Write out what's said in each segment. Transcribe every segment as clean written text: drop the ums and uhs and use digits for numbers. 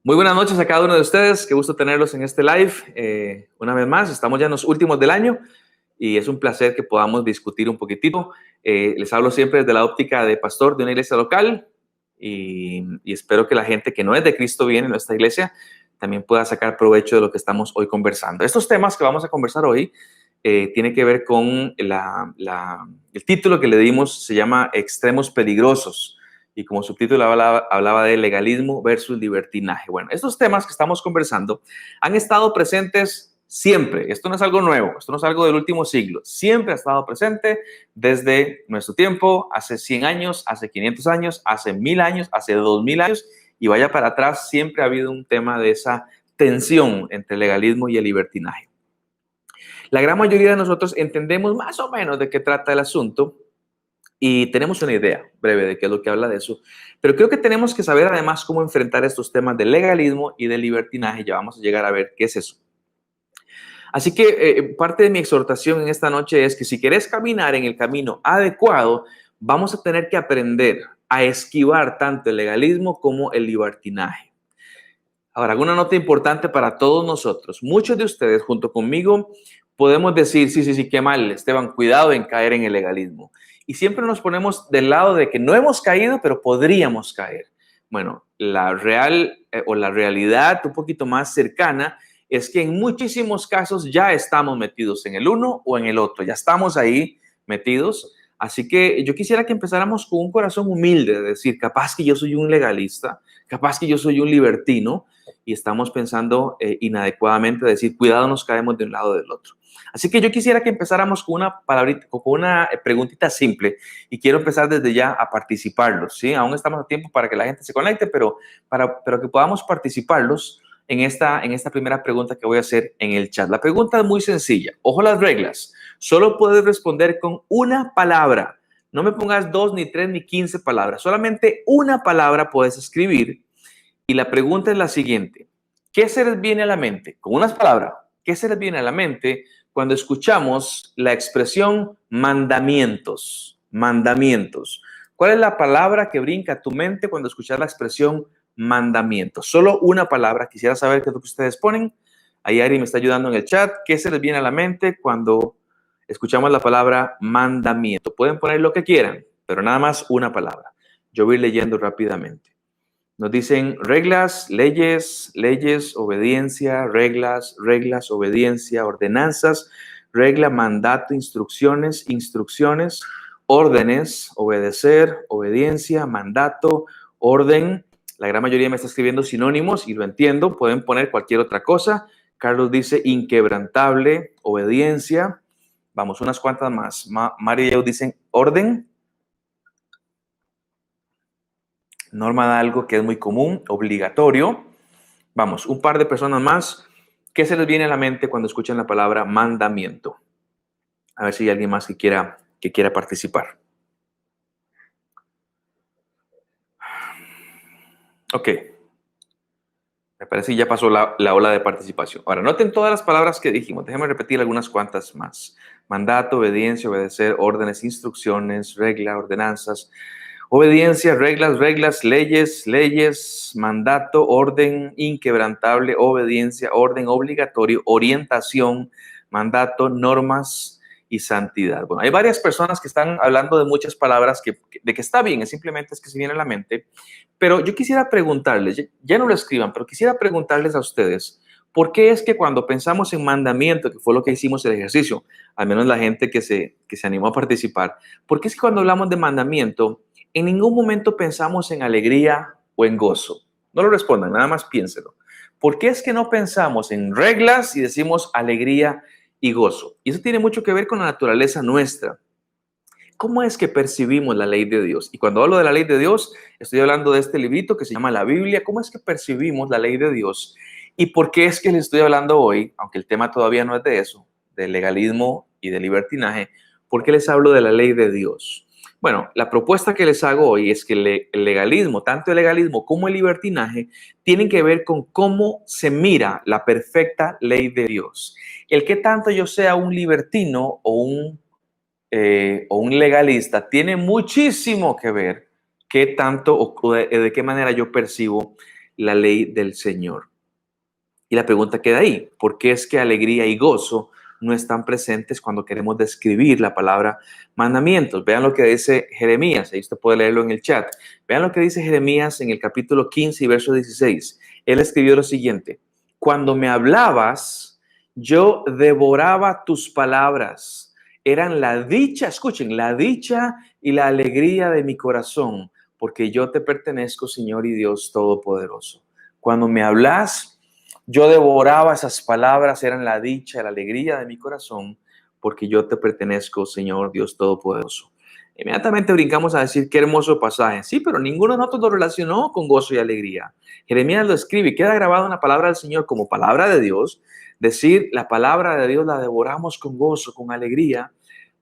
Muy buenas noches a cada uno de ustedes. Qué gusto tenerlos en este live. Una vez más, estamos ya en los últimos del año y es un placer que podamos discutir un poquitito. Les hablo siempre desde la óptica de pastor de una iglesia local y espero que la gente que no es de Cristo viene a nuestra iglesia también pueda sacar provecho de lo que estamos hoy conversando. Estos temas que vamos a conversar hoy tienen que ver con el título que le dimos, se llama Extremos Peligrosos. Y como subtítulo hablaba de legalismo versus libertinaje. Bueno, estos temas que estamos conversando han estado presentes siempre. Esto no es algo nuevo, esto no es algo del último siglo. Siempre ha estado presente desde nuestro tiempo, hace 100 años, hace 500 años, hace 1000 años, hace 2000 años, y vaya para atrás, siempre ha habido un tema de esa tensión entre el legalismo y el libertinaje. La gran mayoría de nosotros entendemos más o menos de qué trata el asunto, y tenemos una idea breve de qué es lo que habla de eso, pero creo que tenemos que saber además cómo enfrentar estos temas de legalismo y de libertinaje. Ya vamos a llegar a ver qué es eso. Así que parte de mi exhortación en esta noche es que si querés caminar en el camino adecuado, vamos a tener que aprender a esquivar tanto el legalismo como el libertinaje. Ahora, alguna nota importante para todos nosotros. Muchos de ustedes, junto conmigo, podemos decir, sí, qué mal, Esteban, cuidado en caer en el legalismo. Y siempre nos ponemos del lado de que no hemos caído, pero podríamos caer. Bueno, la realidad un poquito más cercana es que en muchísimos casos ya estamos metidos en el uno o en el otro, ya estamos ahí metidos. Así que yo quisiera que empezáramos con un corazón humilde, de decir, capaz que yo soy un legalista, capaz que yo soy un libertino, y estamos pensando inadecuadamente, decir, cuidado, nos caemos de un lado o del otro. Así que yo quisiera que empezáramos con una palabrita, con una preguntita simple, y quiero empezar desde ya a participarlos, ¿sí? Aún estamos a tiempo para que la gente se conecte, pero que podamos participarlos en esta primera pregunta que voy a hacer en el chat. La pregunta es muy sencilla. Ojo las reglas. Solo puedes responder con una palabra. No me pongas 2, ni 3, ni 15 palabras. Solamente una palabra puedes escribir. Y la pregunta es la siguiente. ¿Qué se les viene a la mente? Con unas palabras. ¿Qué se les viene a la mente cuando escuchamos la expresión mandamientos? Mandamientos. ¿Cuál es la palabra que brinca a tu mente cuando escuchas la expresión mandamientos? Solo una palabra. Quisiera saber qué es lo que ustedes ponen. Ahí Ari me está ayudando en el chat. ¿Qué se les viene a la mente cuando escuchamos la palabra mandamiento? Pueden poner lo que quieran, pero nada más una palabra. Yo voy leyendo rápidamente. Nos dicen reglas, leyes, leyes, obediencia, reglas, reglas, obediencia, ordenanzas, regla, mandato, instrucciones, instrucciones, órdenes, obedecer, obediencia, mandato, orden. La gran mayoría me está escribiendo sinónimos y lo entiendo. Pueden poner cualquier otra cosa. Carlos dice inquebrantable, obediencia. Vamos, unas cuantas más. María y yo dicen orden. Norma da algo que es muy común, obligatorio. Vamos, un par de personas más. ¿Qué se les viene a la mente cuando escuchan la palabra mandamiento? A ver si hay alguien más que quiera participar. Ok. Me parece que ya pasó la ola de participación. Ahora, noten todas las palabras que dijimos. Déjenme repetir algunas cuantas más. Mandato, obediencia, obedecer, órdenes, instrucciones, regla, ordenanzas. Obediencia, reglas, reglas, leyes, leyes, mandato, orden, inquebrantable, obediencia, orden obligatorio, orientación, mandato, normas y santidad. Bueno, hay varias personas que están hablando de muchas palabras de que está bien, simplemente es que se viene a la mente, pero yo quisiera preguntarles, ya no lo escriban, pero quisiera preguntarles a ustedes, ¿por qué es que cuando pensamos en mandamiento, que fue lo que hicimos el ejercicio, al menos la gente que se animó a participar, ¿por qué es que cuando hablamos de mandamiento, en ningún momento pensamos en alegría o en gozo? No lo respondan, nada más piénselo. ¿Por qué es que no pensamos en reglas y decimos alegría y gozo? Y eso tiene mucho que ver con la naturaleza nuestra. ¿Cómo es que percibimos la ley de Dios? Y cuando hablo de la ley de Dios, estoy hablando de este librito que se llama la Biblia. ¿Cómo es que percibimos la ley de Dios? ¿Y por qué es que les estoy hablando hoy, aunque el tema todavía no es de eso, del legalismo y del libertinaje? ¿Por qué les hablo de la ley de Dios? Bueno, la propuesta que les hago hoy es que el legalismo, tanto el legalismo como el libertinaje, tienen que ver con cómo se mira la perfecta ley de Dios. El que tanto yo sea un libertino o un legalista tiene muchísimo que ver qué tanto o de qué manera yo percibo la ley del Señor. Y la pregunta queda ahí, ¿por qué es que alegría y gozo no están presentes cuando queremos describir la palabra mandamientos? Vean lo que dice Jeremías, ahí usted puede leerlo en el chat. Vean lo que dice Jeremías en el capítulo 15 y verso 16. Él escribió lo siguiente: cuando me hablabas, yo devoraba tus palabras. Eran la dicha, escuchen, la dicha y la alegría de mi corazón, porque yo te pertenezco, Señor y Dios Todopoderoso. Cuando me hablas, yo devoraba esas palabras, eran la dicha, la alegría de mi corazón, porque yo te pertenezco, Señor Dios Todopoderoso. Inmediatamente brincamos a decir, qué hermoso pasaje. Sí, pero ninguno de nosotros lo relacionó con gozo y alegría. Jeremías lo escribe y queda grabado en la palabra del Señor como palabra de Dios. Decir, la palabra de Dios la devoramos con gozo, con alegría,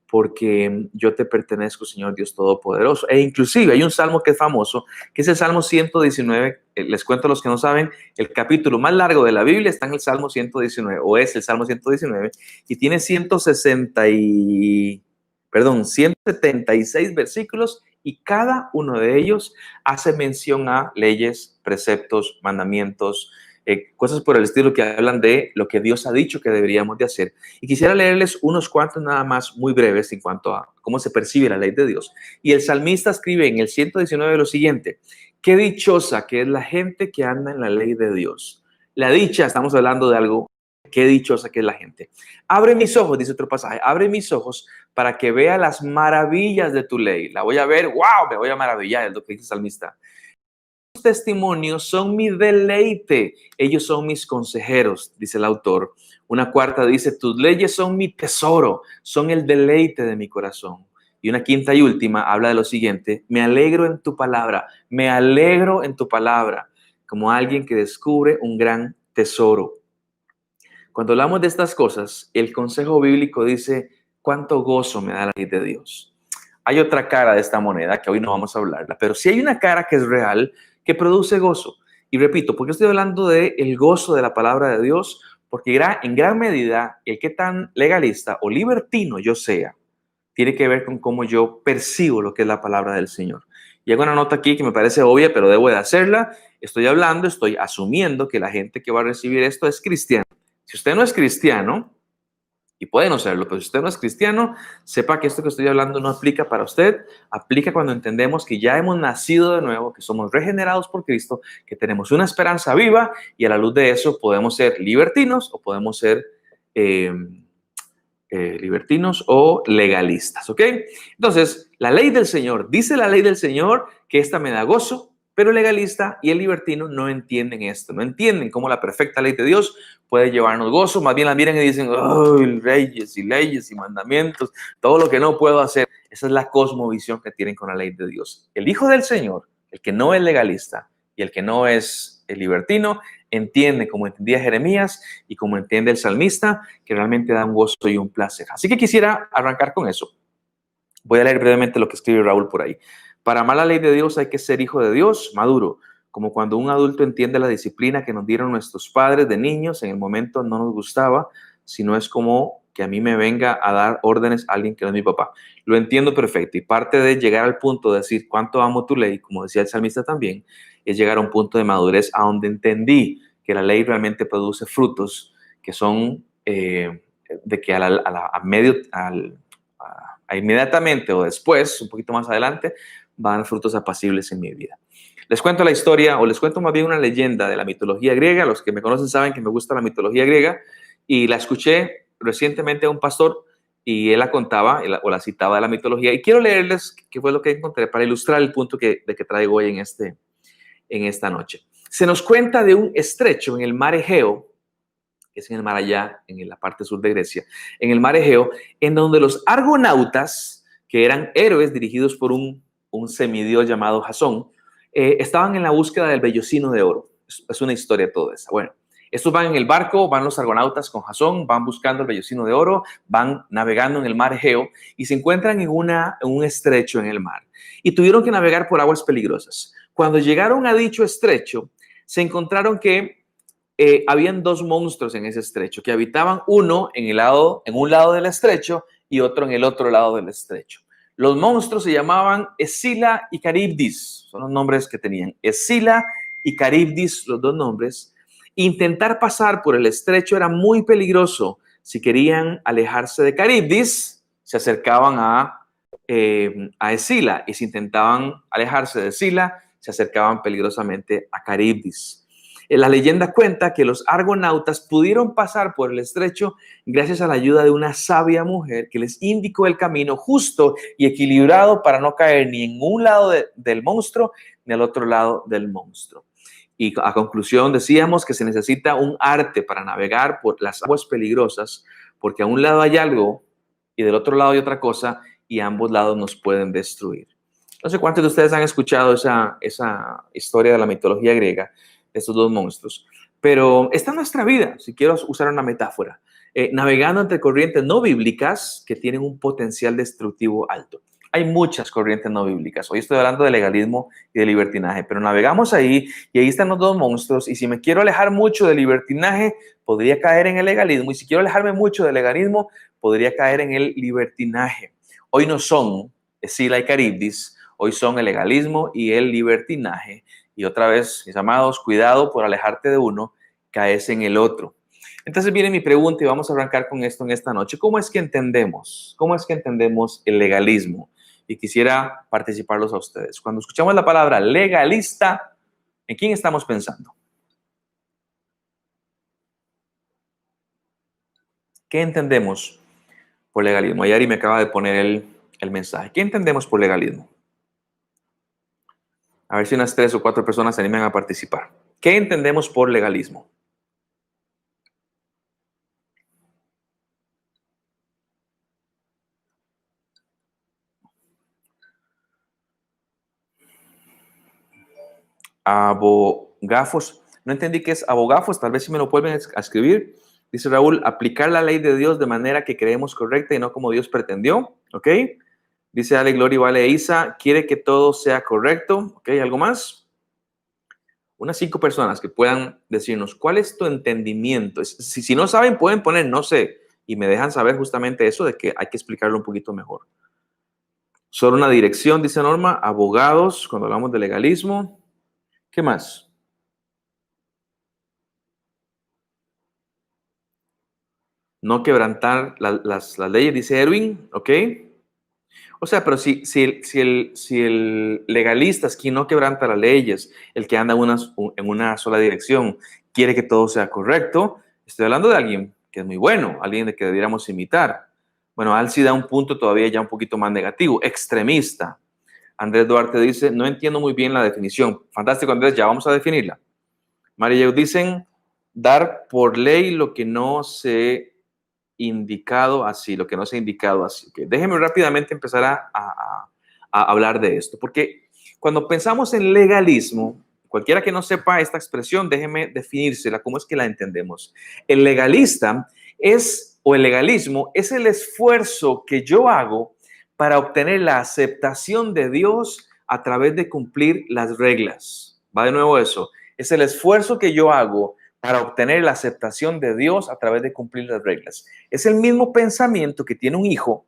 porque yo te pertenezco, Señor Dios Todopoderoso. E inclusive hay un salmo que es famoso, que es el Salmo 119. Les cuento a los que no saben, el capítulo más largo de la Biblia está en el Salmo 119, o es el Salmo 119, y tiene 176 versículos, y cada uno de ellos hace mención a leyes, preceptos, mandamientos, cosas por el estilo que hablan de lo que Dios ha dicho que deberíamos de hacer. Y quisiera leerles unos cuantos nada más muy breves en cuanto a cómo se percibe la ley de Dios. Y el salmista escribe en el 119 lo siguiente: qué dichosa que es la gente que anda en la ley de Dios. La dicha, estamos hablando de algo, qué dichosa que es la gente. Abre mis ojos, dice otro pasaje, abre mis ojos para que vea las maravillas de tu ley. La voy a ver, wow, me voy a maravillar, es lo que dice el salmista. Testimonios son mi deleite, ellos son mis consejeros, dice el autor. Una cuarta dice, tus leyes son mi tesoro, son el deleite de mi corazón. Y una quinta y última habla de lo siguiente: me alegro en tu palabra, me alegro en tu palabra, como alguien que descubre un gran tesoro. Cuando hablamos de estas cosas, el consejo bíblico dice, cuánto gozo me da la ley de Dios. Hay otra cara de esta moneda que hoy no vamos a hablarla, pero sí hay una cara que es real, que produce gozo. Y repito, ¿por qué estoy hablando del gozo de la palabra de Dios? Porque en gran medida el que tan legalista o libertino yo sea, tiene que ver con cómo yo percibo lo que es la palabra del Señor. Y hago una nota aquí que me parece obvia, pero debo de hacerla. Estoy asumiendo que la gente que va a recibir esto es cristiana. Si usted no es cristiano, y puede no serlo, pero si usted no es cristiano, sepa que esto que estoy hablando no aplica para usted, aplica cuando entendemos que ya hemos nacido de nuevo, que somos regenerados por Cristo, que tenemos una esperanza viva, y a la luz de eso podemos ser libertinos o podemos ser libertinos o legalistas, ¿ok? Entonces, la ley del Señor, dice la ley del Señor que esta me da gozo, pero el legalista y el libertino no entienden esto, no entienden cómo la perfecta ley de Dios puede llevarnos gozo, más bien la miran y dicen, ¡ay, leyes y mandamientos, todo lo que no puedo hacer! Esa es la cosmovisión que tienen con la ley de Dios. El Hijo del Señor, el que no es legalista y el que no es el libertino, entiende, como entendía Jeremías y como entiende el salmista, que realmente da un gozo y un placer. Así que quisiera arrancar con eso. Voy a leer brevemente lo que escribe Raúl por ahí. Para amar la ley de Dios hay que ser hijo de Dios, maduro, como cuando un adulto entiende la disciplina que nos dieron nuestros padres de niños. En el momento no nos gustaba, sino es como que a mí me venga a dar órdenes a alguien que no es mi papá. Lo entiendo perfecto, y parte de llegar al punto de decir cuánto amo tu ley, como decía el salmista también, es llegar a un punto de madurez a donde entendí que la ley realmente produce frutos que son de que inmediatamente o después, un poquito más adelante, van a dar frutos apacibles en mi vida. Les cuento la historia, o les cuento más bien una leyenda de la mitología griega. Los que me conocen saben que me gusta la mitología griega, y la escuché recientemente a un pastor, y él la contaba o la citaba de la mitología, y quiero leerles qué fue lo que encontré para ilustrar el punto de que traigo hoy en esta noche. Se nos cuenta de un estrecho en el mar Egeo, que es en el mar allá, en la parte sur de Grecia, en el mar Egeo, en donde los argonautas, que eran héroes dirigidos por un semidios llamado Jasón, estaban en la búsqueda del vellocino de oro. Es una historia toda esa. Bueno, estos van en el barco, van los argonautas con Jasón, van buscando el vellocino de oro, van navegando en el mar Egeo y se encuentran en un estrecho en el mar. Y tuvieron que navegar por aguas peligrosas. Cuando llegaron a dicho estrecho, se encontraron que habían dos monstruos en ese estrecho, que habitaban uno en un lado del estrecho y otro en el otro lado del estrecho. Los monstruos se llamaban Escila y Caribdis, son los nombres que tenían, Escila y Caribdis, los dos nombres, intentar pasar por el estrecho era muy peligroso. Si querían alejarse de Caribdis, se acercaban a Escila, y si intentaban alejarse de Escila, se acercaban peligrosamente a Caribdis. La leyenda cuenta que los argonautas pudieron pasar por el estrecho gracias a la ayuda de una sabia mujer que les indicó el camino justo y equilibrado para no caer ni en un lado del monstruo ni al otro lado del monstruo. Y a conclusión decíamos que se necesita un arte para navegar por las aguas peligrosas, porque a un lado hay algo y del otro lado hay otra cosa, y a ambos lados nos pueden destruir. No sé cuántos de ustedes han escuchado esa historia de la mitología griega, de estos dos monstruos, pero esta es nuestra vida, si quiero usar una metáfora, navegando entre corrientes no bíblicas que tienen un potencial destructivo alto. Hay muchas corrientes no bíblicas. Hoy estoy hablando de legalismo y de libertinaje, pero navegamos ahí y ahí están los dos monstruos, y si me quiero alejar mucho del libertinaje, podría caer en el legalismo, y si quiero alejarme mucho del legalismo, podría caer en el libertinaje. Hoy no son Escila y Caribdis, hoy son el legalismo y el libertinaje. Y otra vez, mis amados, cuidado por alejarte de uno, caes en el otro. Entonces viene mi pregunta y vamos a arrancar con esto en esta noche. ¿Cómo es que entendemos? ¿Cómo es que entendemos el legalismo? Y quisiera participarlos a ustedes. Cuando escuchamos la palabra legalista, ¿en quién estamos pensando? ¿Qué entendemos por legalismo? Ayari me acaba de poner el mensaje. ¿Qué entendemos por legalismo? A ver si unas 3 o 4 personas se animan a participar. ¿Qué entendemos por legalismo? Abogafos. No entendí qué es abogafos. Tal vez si me lo vuelven a escribir. Dice Raúl, aplicar la ley de Dios de manera que creemos correcta y no como Dios pretendió. ¿Ok? Dice Ale Gloria Vale Isa, quiere que todo sea correcto. ¿Ok? ¿Algo más? Unas 5 personas que puedan decirnos, ¿cuál es tu entendimiento? Si no saben, pueden poner, no sé, y me dejan saber justamente eso de que hay que explicarlo un poquito mejor. Solo una dirección, dice Norma, abogados, cuando hablamos de legalismo. ¿Qué más? No quebrantar las leyes, dice Erwin, ¿ok? O sea, pero si el legalista es quien no quebranta las leyes, el que anda en una sola dirección, quiere que todo sea correcto, estoy hablando de alguien que es muy bueno, alguien de que debiéramos imitar. Bueno, Alci da un punto todavía ya un poquito más negativo, extremista. Andrés Duarte dice, no entiendo muy bien la definición. Fantástico, Andrés, ya vamos a definirla. María dicen, dar por ley lo que no se indicado así, lo que no se ha indicado así. Okay. Déjenme rápidamente empezar a hablar de esto, porque cuando pensamos en legalismo, cualquiera que no sepa esta expresión, déjenme definírsela, cómo es que la entendemos. El legalista es, o el legalismo, es el esfuerzo que yo hago para obtener la aceptación de Dios a través de cumplir las reglas. Va de nuevo eso. Es el esfuerzo que yo hago para obtener la aceptación de Dios a través de cumplir las reglas. Es el mismo pensamiento que tiene un hijo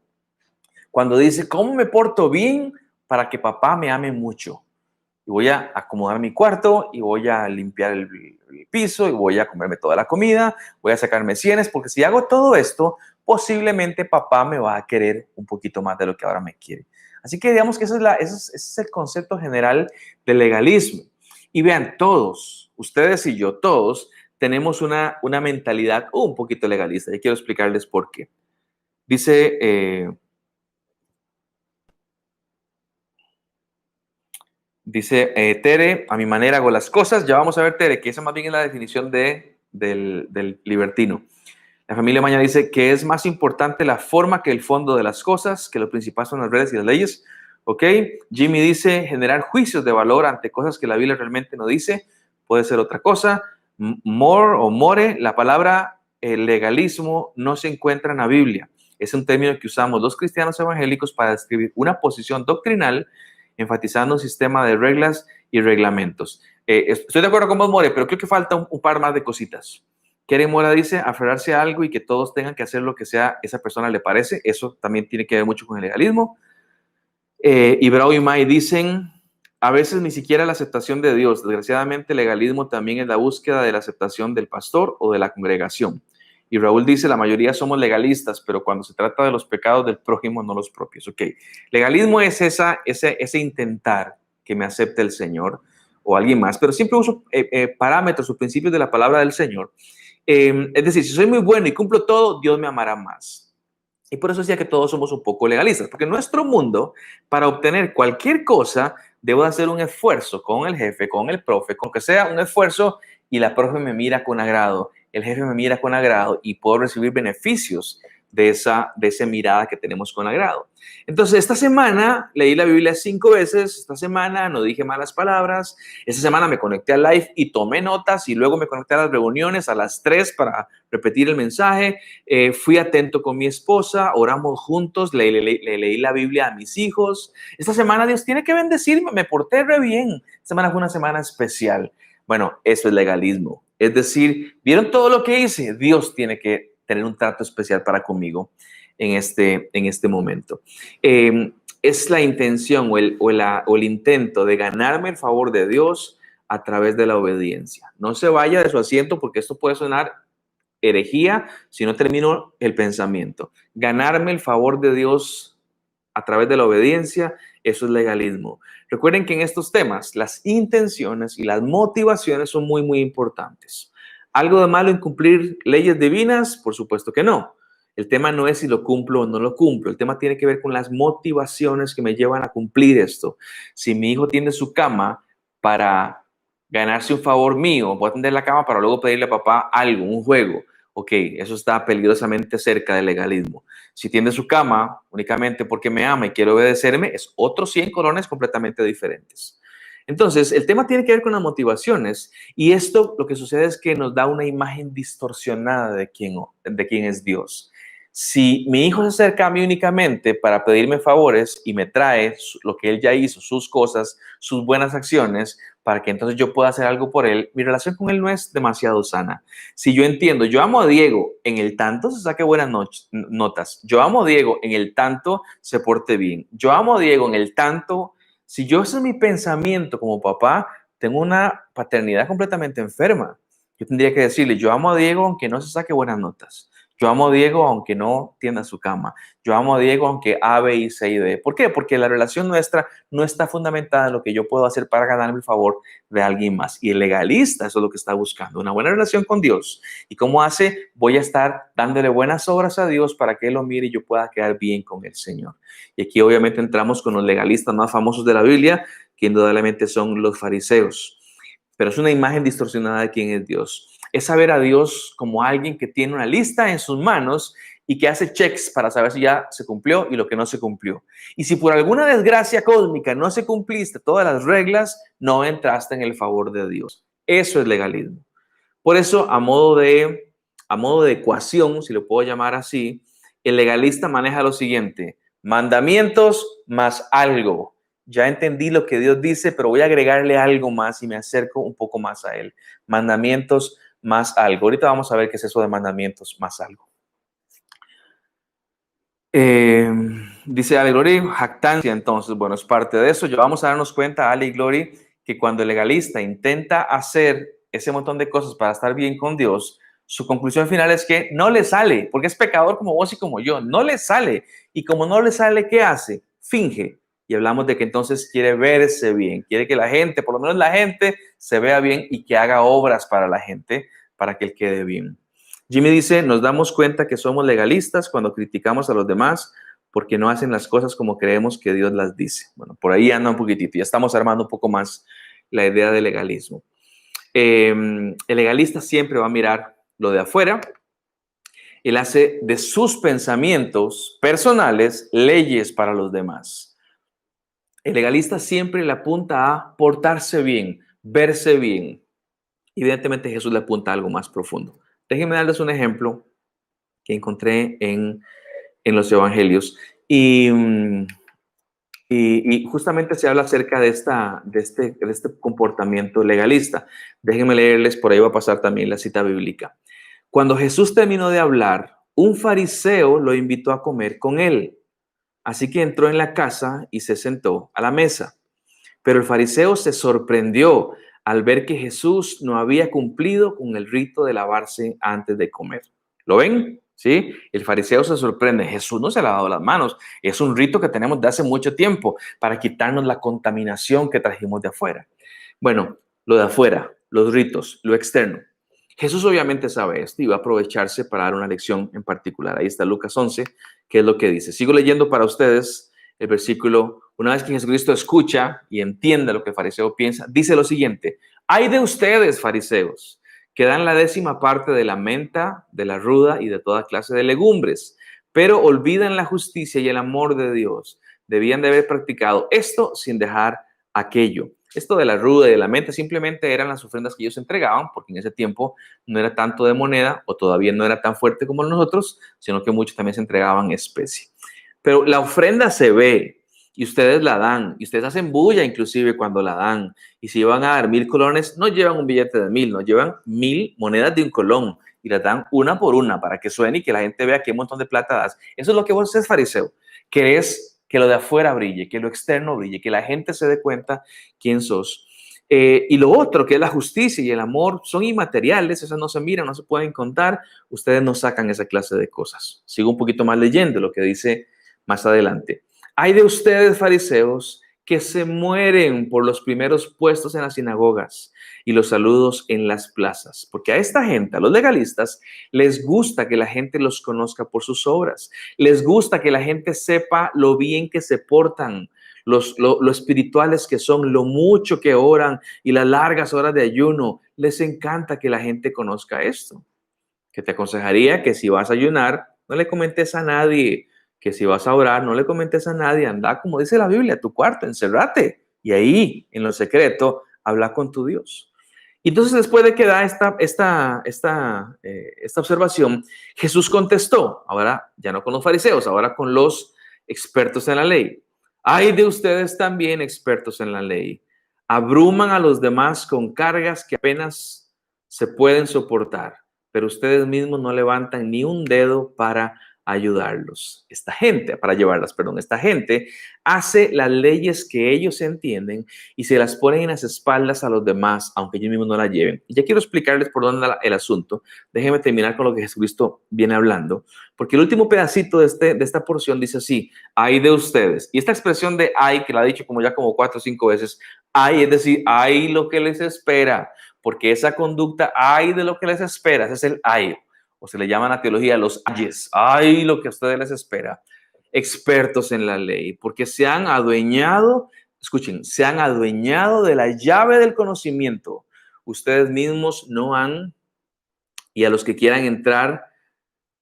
cuando dice, ¿cómo me porto bien para que papá me ame mucho? Y voy a acomodar mi cuarto, y voy a limpiar el piso, y voy a comerme toda la comida, voy a sacarme sienes, porque si hago todo esto, posiblemente papá me va a querer un poquito más de lo que ahora me quiere. Así que digamos que ese es el concepto general del legalismo. Y vean, todos, ustedes y yo, todos, tenemos una mentalidad un poquito legalista. Y quiero explicarles por qué. Dice, Tere, a mi manera hago las cosas. Ya vamos a ver, Tere, que esa más bien es la definición del libertino. La familia Maña dice que es más importante la forma que el fondo de las cosas, que lo principal son las reglas y las leyes. ¿Ok? Jimmy dice generar juicios de valor ante cosas que la Biblia realmente no dice. Puede ser otra cosa. More, la palabra legalismo no se encuentra en la Biblia. Es un término que usamos los cristianos evangélicos para describir una posición doctrinal enfatizando un sistema de reglas y reglamentos. Estoy de acuerdo con vos, More, pero creo que falta un par más de cositas. Keren Mora dice aferrarse a algo y que todos tengan que hacer lo que sea esa persona le parece. Eso también tiene que ver mucho con el legalismo. Y Brau y Mai dicen A veces ni siquiera la aceptación de Dios. Desgraciadamente, el legalismo también es la búsqueda de la aceptación del pastor o de la congregación. Y Raúl dice, la mayoría somos legalistas, pero cuando se trata de los pecados del prójimo, no los propios. Ok, legalismo es ese intentar que me acepte el Señor o alguien más, pero siempre uso parámetros o principios de la palabra del Señor. Es decir, si soy muy bueno y cumplo todo, Dios me amará más. Y por eso decía que todos somos un poco legalistas, porque en nuestro mundo, para obtener cualquier cosa, debo hacer un esfuerzo con el jefe, con el profe, con que sea un esfuerzo y la profe me mira con agrado, el jefe me mira con agrado y puedo recibir beneficios de esa mirada que tenemos con agrado. Entonces, esta semana leí la Biblia 5 veces, esta semana no dije malas palabras, esta semana me conecté al live y tomé notas y luego me conecté a las reuniones a las 3 para repetir el mensaje, fui atento con mi esposa, oramos juntos, le leí la Biblia a mis hijos. Esta semana Dios tiene que bendecirme, me porté re bien, esta semana fue una semana especial. Bueno, eso es legalismo, es decir, ¿vieron todo lo que hice? Dios tiene que tener un trato especial para conmigo en este momento. Es la intención o el intento de ganarme el favor de Dios a través de la obediencia. No se vaya de su asiento porque esto puede sonar herejía si no termino el pensamiento. Ganarme el favor de Dios a través de la obediencia, eso es legalismo. Recuerden que en estos temas las intenciones y las motivaciones son muy, muy importantes. ¿Algo de malo en cumplir leyes divinas? Por supuesto que no. El tema no es si lo cumplo o no lo cumplo. El tema tiene que ver con las motivaciones que me llevan a cumplir esto. Si mi hijo tiende su cama para ganarse un favor mío, voy a tender la cama para luego pedirle a papá algo, un juego. Ok, eso está peligrosamente cerca del legalismo. Si tiende su cama únicamente porque me ama y quiere obedecerme, es otros 100 colones completamente diferentes. Entonces, el tema tiene que ver con las motivaciones y esto lo que sucede es que nos da una imagen distorsionada de quién es Dios. Si mi hijo se acerca a mí únicamente para pedirme favores y me trae lo que él ya hizo, sus cosas, sus buenas acciones, para que entonces yo pueda hacer algo por él, mi relación con él no es demasiado sana. Si yo entiendo, yo amo a Diego, en el tanto se saque buenas notas. Yo amo a Diego, en el tanto se porte bien. Yo amo a Diego, en el tanto, si yo ese es mi pensamiento como papá, tengo una paternidad completamente enferma. Yo tendría que decirle, yo amo a Diego aunque no se saque buenas notas. Yo amo a Diego aunque no tienda su cama. Yo amo a Diego aunque A, B y C y D. ¿Por qué? Porque la relación nuestra no está fundamentada en lo que yo puedo hacer para ganarme el favor de alguien más. Y el legalista, eso es lo que está buscando, una buena relación con Dios. ¿Y cómo hace? Voy a estar dándole buenas obras a Dios para que Él lo mire y yo pueda quedar bien con el Señor. Y aquí obviamente entramos con los legalistas más famosos de la Biblia, que indudablemente son los fariseos. Pero es una imagen distorsionada de quién es Dios. Es saber a Dios como alguien que tiene una lista en sus manos y que hace checks para saber si ya se cumplió y lo que no se cumplió. Y si por alguna desgracia cósmica no se cumpliste todas las reglas, no entraste en el favor de Dios. Eso es legalismo. Por eso, a modo de ecuación, si lo puedo llamar así, el legalista maneja lo siguiente: mandamientos más algo. Ya entendí lo que Dios dice, pero voy a agregarle algo más y me acerco un poco más a Él. Mandamientos más algo. Ahorita vamos a ver qué es eso de mandamientos más algo. Dice Ale Glory, jactancia, entonces, bueno, es parte de eso. Ya vamos a darnos cuenta, Ale y Glory, que cuando el legalista intenta hacer ese montón de cosas para estar bien con Dios, su conclusión final es que no le sale, porque es pecador como vos y como yo, no le sale. Y como no le sale, ¿qué hace? Finge. Y hablamos de que entonces quiere verse bien, quiere que la gente, por lo menos la gente, se vea bien y que haga obras para la gente, para que él quede bien. Jimmy dice, nos damos cuenta que somos legalistas cuando criticamos a los demás porque no hacen las cosas como creemos que Dios las dice. Bueno, por ahí anda un poquitito, ya estamos armando un poco más la idea de legalismo. El legalista siempre va a mirar lo de afuera. Él hace de sus pensamientos personales leyes para los demás. El legalista siempre le apunta a portarse bien, verse bien. Evidentemente Jesús le apunta a algo más profundo. Déjenme darles un ejemplo que encontré en los evangelios y justamente se habla acerca de este comportamiento legalista. Déjenme leerles, por ahí va a pasar también la cita bíblica. Cuando Jesús terminó de hablar, un fariseo lo invitó a comer con él. Así que entró en la casa y se sentó a la mesa. Pero el fariseo se sorprendió al ver que Jesús no había cumplido con el rito de lavarse antes de comer. ¿Lo ven? ¿Sí? El fariseo se sorprende. Jesús no se ha lavado las manos. Es un rito que tenemos de hace mucho tiempo para quitarnos la contaminación que trajimos de afuera. Bueno, lo de afuera, los ritos, lo externo. Jesús obviamente sabe esto y va a aprovecharse para dar una lección en particular. Ahí está Lucas 11, que es lo que dice. Sigo leyendo para ustedes el versículo. Una vez que Jesucristo escucha y entiende lo que el fariseo piensa, dice lo siguiente: hay de ustedes, fariseos, que dan la 10ª parte de la menta, de la ruda y de toda clase de legumbres, pero olvidan la justicia y el amor de Dios. Debían de haber practicado esto sin dejar aquello. Esto de la ruda y de la menta simplemente eran las ofrendas que ellos entregaban, porque en ese tiempo no era tanto de moneda o todavía no era tan fuerte como nosotros, sino que muchos también se entregaban especie. Pero la ofrenda se ve y ustedes la dan y ustedes hacen bulla inclusive cuando la dan. Y si van a dar 1000 colones, no llevan un billete de 1000, no llevan 1000 monedas de un colón y las dan una por una para que suene y que la gente vea qué montón de plata das. Eso es lo que vos haces, fariseo, que es que lo de afuera brille, que lo externo brille, que la gente se dé cuenta quién sos. Y lo otro, que es la justicia y el amor, son inmateriales, esas no se miran, no se pueden contar, ustedes no sacan esa clase de cosas. Sigo un poquito más leyendo lo que dice más adelante. Hay de ustedes, fariseos, que se mueren por los primeros puestos en las sinagogas y los saludos en las plazas, porque a esta gente, a los legalistas, les gusta que la gente los conozca por sus obras, les gusta que la gente sepa lo bien que se portan, lo espirituales que son, lo mucho que oran y las largas horas de ayuno. Les encanta que la gente conozca esto. Que te aconsejaría que si vas a ayunar, no le comentes a nadie, que si vas a orar, no le comentes a nadie, anda, como dice la Biblia, a tu cuarto, encerrate y ahí, en lo secreto, habla con tu Dios. Y entonces, después de que da esta observación, Jesús contestó, ahora ya no con los fariseos, ahora con los expertos en la ley. Hay de ustedes también, expertos en la ley, abruman a los demás con cargas que apenas se pueden soportar, pero ustedes mismos no levantan ni un dedo para ayudarlos. Esta gente hace las leyes que ellos entienden y se las ponen en las espaldas a los demás, aunque ellos mismos no las lleven. Y ya quiero explicarles por dónde anda el asunto. Déjenme terminar con lo que Jesucristo viene hablando, porque el último pedacito de esta porción dice así: hay de ustedes. Y esta expresión de hay, que la ha dicho como 4 o 5 veces, hay, es decir, hay lo que les espera, porque esa conducta, hay de lo que les espera, ese es el hay. O se le llama en la teología los ayes. Ay, lo que a ustedes les espera. Expertos en la ley, porque se han adueñado, escuchen, se han adueñado de la llave del conocimiento. Ustedes mismos no han, y a los que quieran entrar,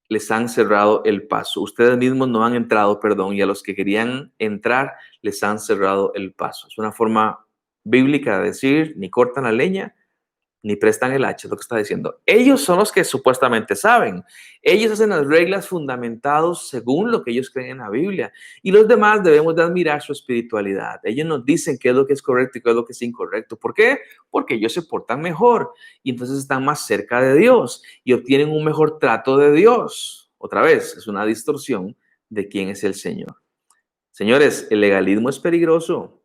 les han cerrado el paso. Ustedes mismos no han entrado, perdón, y a los que querían entrar, les han cerrado el paso. Es una forma bíblica de decir, ni cortan la leña, ni prestan el hacha, es lo que está diciendo. Ellos son los que supuestamente saben. Ellos hacen las reglas fundamentados según lo que ellos creen en la Biblia. Y los demás debemos de admirar su espiritualidad. Ellos nos dicen qué es lo que es correcto y qué es lo que es incorrecto. ¿Por qué? Porque ellos se portan mejor y entonces están más cerca de Dios y obtienen un mejor trato de Dios. Otra vez, es una distorsión de quién es el Señor. Señores, el legalismo es peligroso.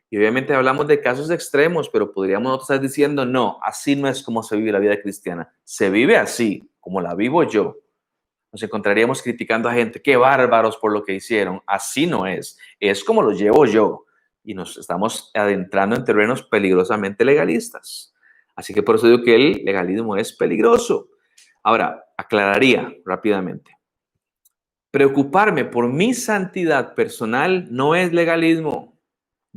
Y obviamente hablamos de casos extremos, pero podríamos nosotros estar diciendo, no, así no es como se vive la vida cristiana. Se vive así, como la vivo yo. Nos encontraríamos criticando a gente, qué bárbaros por lo que hicieron. Así no es como lo llevo yo. Y nos estamos adentrando en terrenos peligrosamente legalistas. Así que por eso digo que el legalismo es peligroso. Ahora, aclararía rápidamente. Preocuparme por mi santidad personal no es legalismo.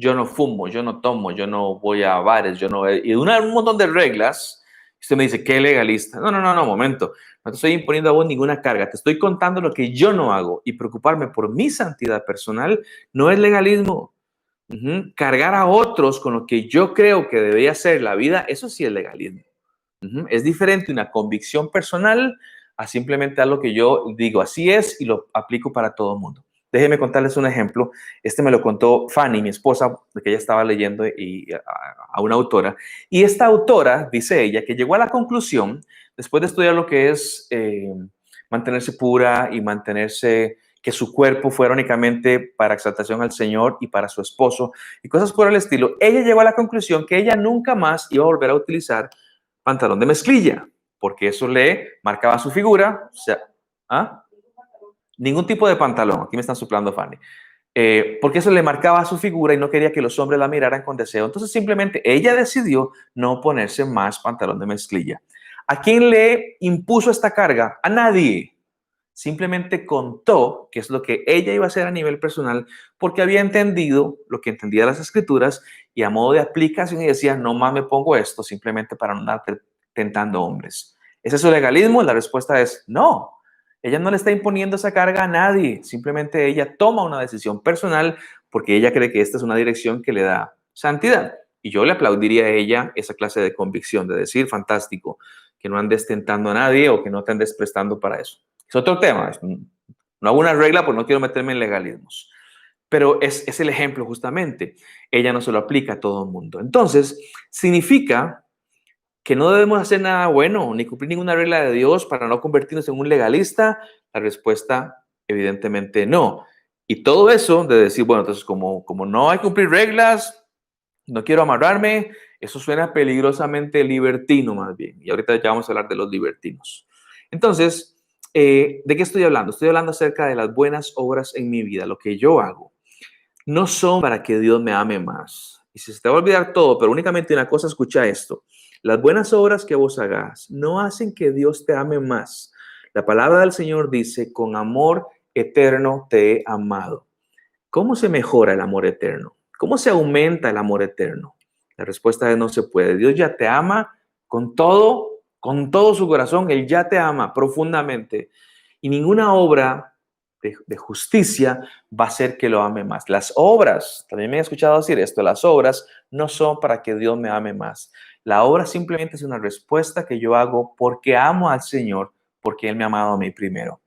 Yo no fumo, yo no tomo, yo no voy a bares, y un montón de reglas. Usted me dice, ¿qué legalista? No, momento. No te estoy imponiendo a vos ninguna carga. Te estoy contando lo que yo no hago. Y preocuparme por mi santidad personal no es legalismo. Cargar a otros con lo que yo creo que debería ser la vida, eso sí es legalismo. Es diferente una convicción personal a simplemente algo que yo digo, así es, y lo aplico para todo el mundo. Déjenme contarles un ejemplo. Este me lo contó Fanny, mi esposa, que ella estaba leyendo a una autora. Y esta autora, dice ella, que llegó a la conclusión, después de estudiar lo que es mantenerse pura y mantenerse que su cuerpo fuera únicamente para exaltación al Señor y para su esposo y cosas por el estilo, ella llegó a la conclusión que ella nunca más iba a volver a utilizar pantalón de mezclilla, porque eso le marcaba su figura. O sea, ¿ah? Ningún tipo de pantalón. Aquí me están soplando, Fanny. Porque eso le marcaba su figura y no quería que los hombres la miraran con deseo. Entonces simplemente ella decidió no ponerse más pantalón de mezclilla. ¿A quién le impuso esta carga? A nadie. Simplemente contó qué es lo que ella iba a hacer a nivel personal porque había entendido lo que entendía las escrituras y a modo de aplicación y decía, no más me pongo esto simplemente para no andar tentando hombres. ¿Ese es su legalismo? La respuesta es no. Ella no le está imponiendo esa carga a nadie, simplemente ella toma una decisión personal porque ella cree que esta es una dirección que le da santidad. Y yo le aplaudiría a ella esa clase de convicción, de decir, fantástico, que no andes tentando a nadie o que no te andes prestando para eso. Es otro tema, no hago una regla porque no quiero meterme en legalismos, pero es el ejemplo justamente. Ella no se lo aplica a todo el mundo. Entonces, significa que no debemos hacer nada bueno ni cumplir ninguna regla de Dios para no convertirnos en un legalista. La respuesta, evidentemente, no. Y todo eso de decir, bueno, entonces como no hay que cumplir reglas, no quiero amarrarme, eso suena peligrosamente libertino más bien. Y ahorita ya vamos a hablar de los libertinos. Entonces, ¿de qué estoy hablando? Estoy hablando acerca de las buenas obras en mi vida, lo que yo hago. No son para que Dios me ame más. Y si se te va a olvidar todo, pero únicamente una cosa, escucha esto. Las buenas obras que vos hagas no hacen que Dios te ame más. La palabra del Señor dice, con amor eterno te he amado. ¿Cómo se mejora el amor eterno? ¿Cómo se aumenta el amor eterno? La respuesta es no se puede. Dios ya te ama con todo su corazón. Él ya te ama profundamente. Y ninguna obra de justicia va a hacer que lo ame más. Las obras, también me he escuchado decir esto, las obras no son para que Dios me ame más. La obra simplemente es una respuesta que yo hago porque amo al Señor, porque Él me ha amado a mí primero.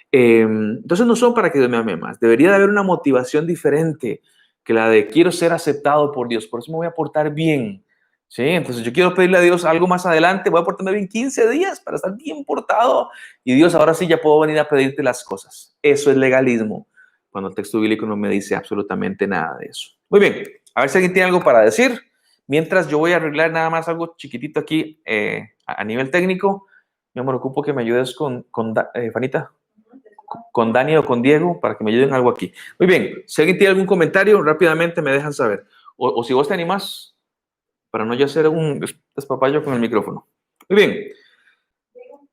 Entonces no son para que Dios me ame más. Debería de haber una motivación diferente que la de quiero ser aceptado por Dios, por eso me voy a portar bien. ¿Sí? Entonces yo quiero pedirle a Dios algo más adelante, voy a portarme bien 15 días para estar bien portado y Dios, ahora sí ya puedo venir a pedirte las cosas. Eso es legalismo, cuando el texto bíblico no me dice absolutamente nada de eso. Muy bien, a ver si alguien tiene algo para decir. Mientras yo voy a arreglar nada más algo chiquitito aquí a nivel técnico. Mi amor, ocupo que me ayudes con Fanita, con Dani o con Diego para que me ayuden algo aquí. Muy bien, si alguien tiene algún comentario, rápidamente me dejan saber. O si vos te animás, para no ya hacer un despapayo con el micrófono. Muy bien.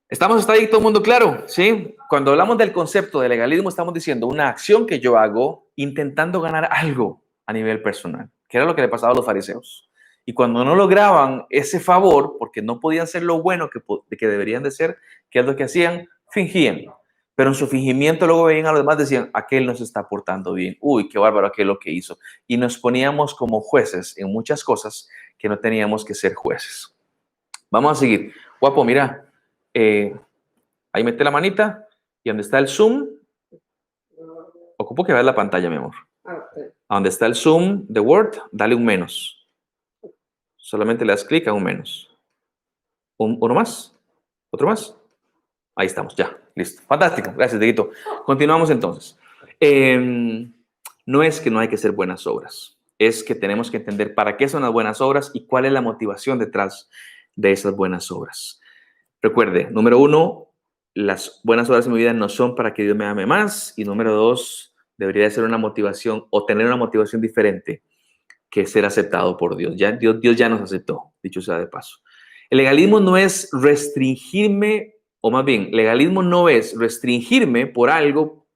¿Estamos hasta ahí todo el mundo claro? ¿Sí? Cuando hablamos del concepto de legalismo, estamos diciendo una acción que yo hago intentando ganar algo a nivel personal, que era lo que le pasaba a los fariseos. Y cuando no lograban ese favor, porque no podían ser lo bueno que deberían de ser, ¿qué es lo que hacían? Fingían. Pero en su fingimiento luego veían a los demás, decían, aquel no se está portando bien. Uy, qué bárbaro aquel lo que hizo. Y nos poníamos como jueces en muchas cosas que no teníamos que ser jueces. Vamos a seguir. Guapo, mira. Ahí mete la manita y donde está el zoom, ocupo que veas la pantalla, mi amor. A donde está el zoom de Word, dale un menos. Solamente le das clic a un menos. Uno más, otro más. Ahí estamos, ya, listo. Fantástico, gracias, Dieguito. Continuamos entonces. No es que no hay que hacer buenas obras, es que tenemos que entender para qué son las buenas obras y cuál es la motivación detrás de esas buenas obras. Recuerde, número 1, las buenas obras en mi vida no son para que Dios me ame más. Y número 2, debería ser una motivación o tener una motivación diferente que ser aceptado por Dios. Dios ya nos aceptó, dicho sea de paso. El legalismo no es restringirme, o más bien, legalismo no es restringirme por algo,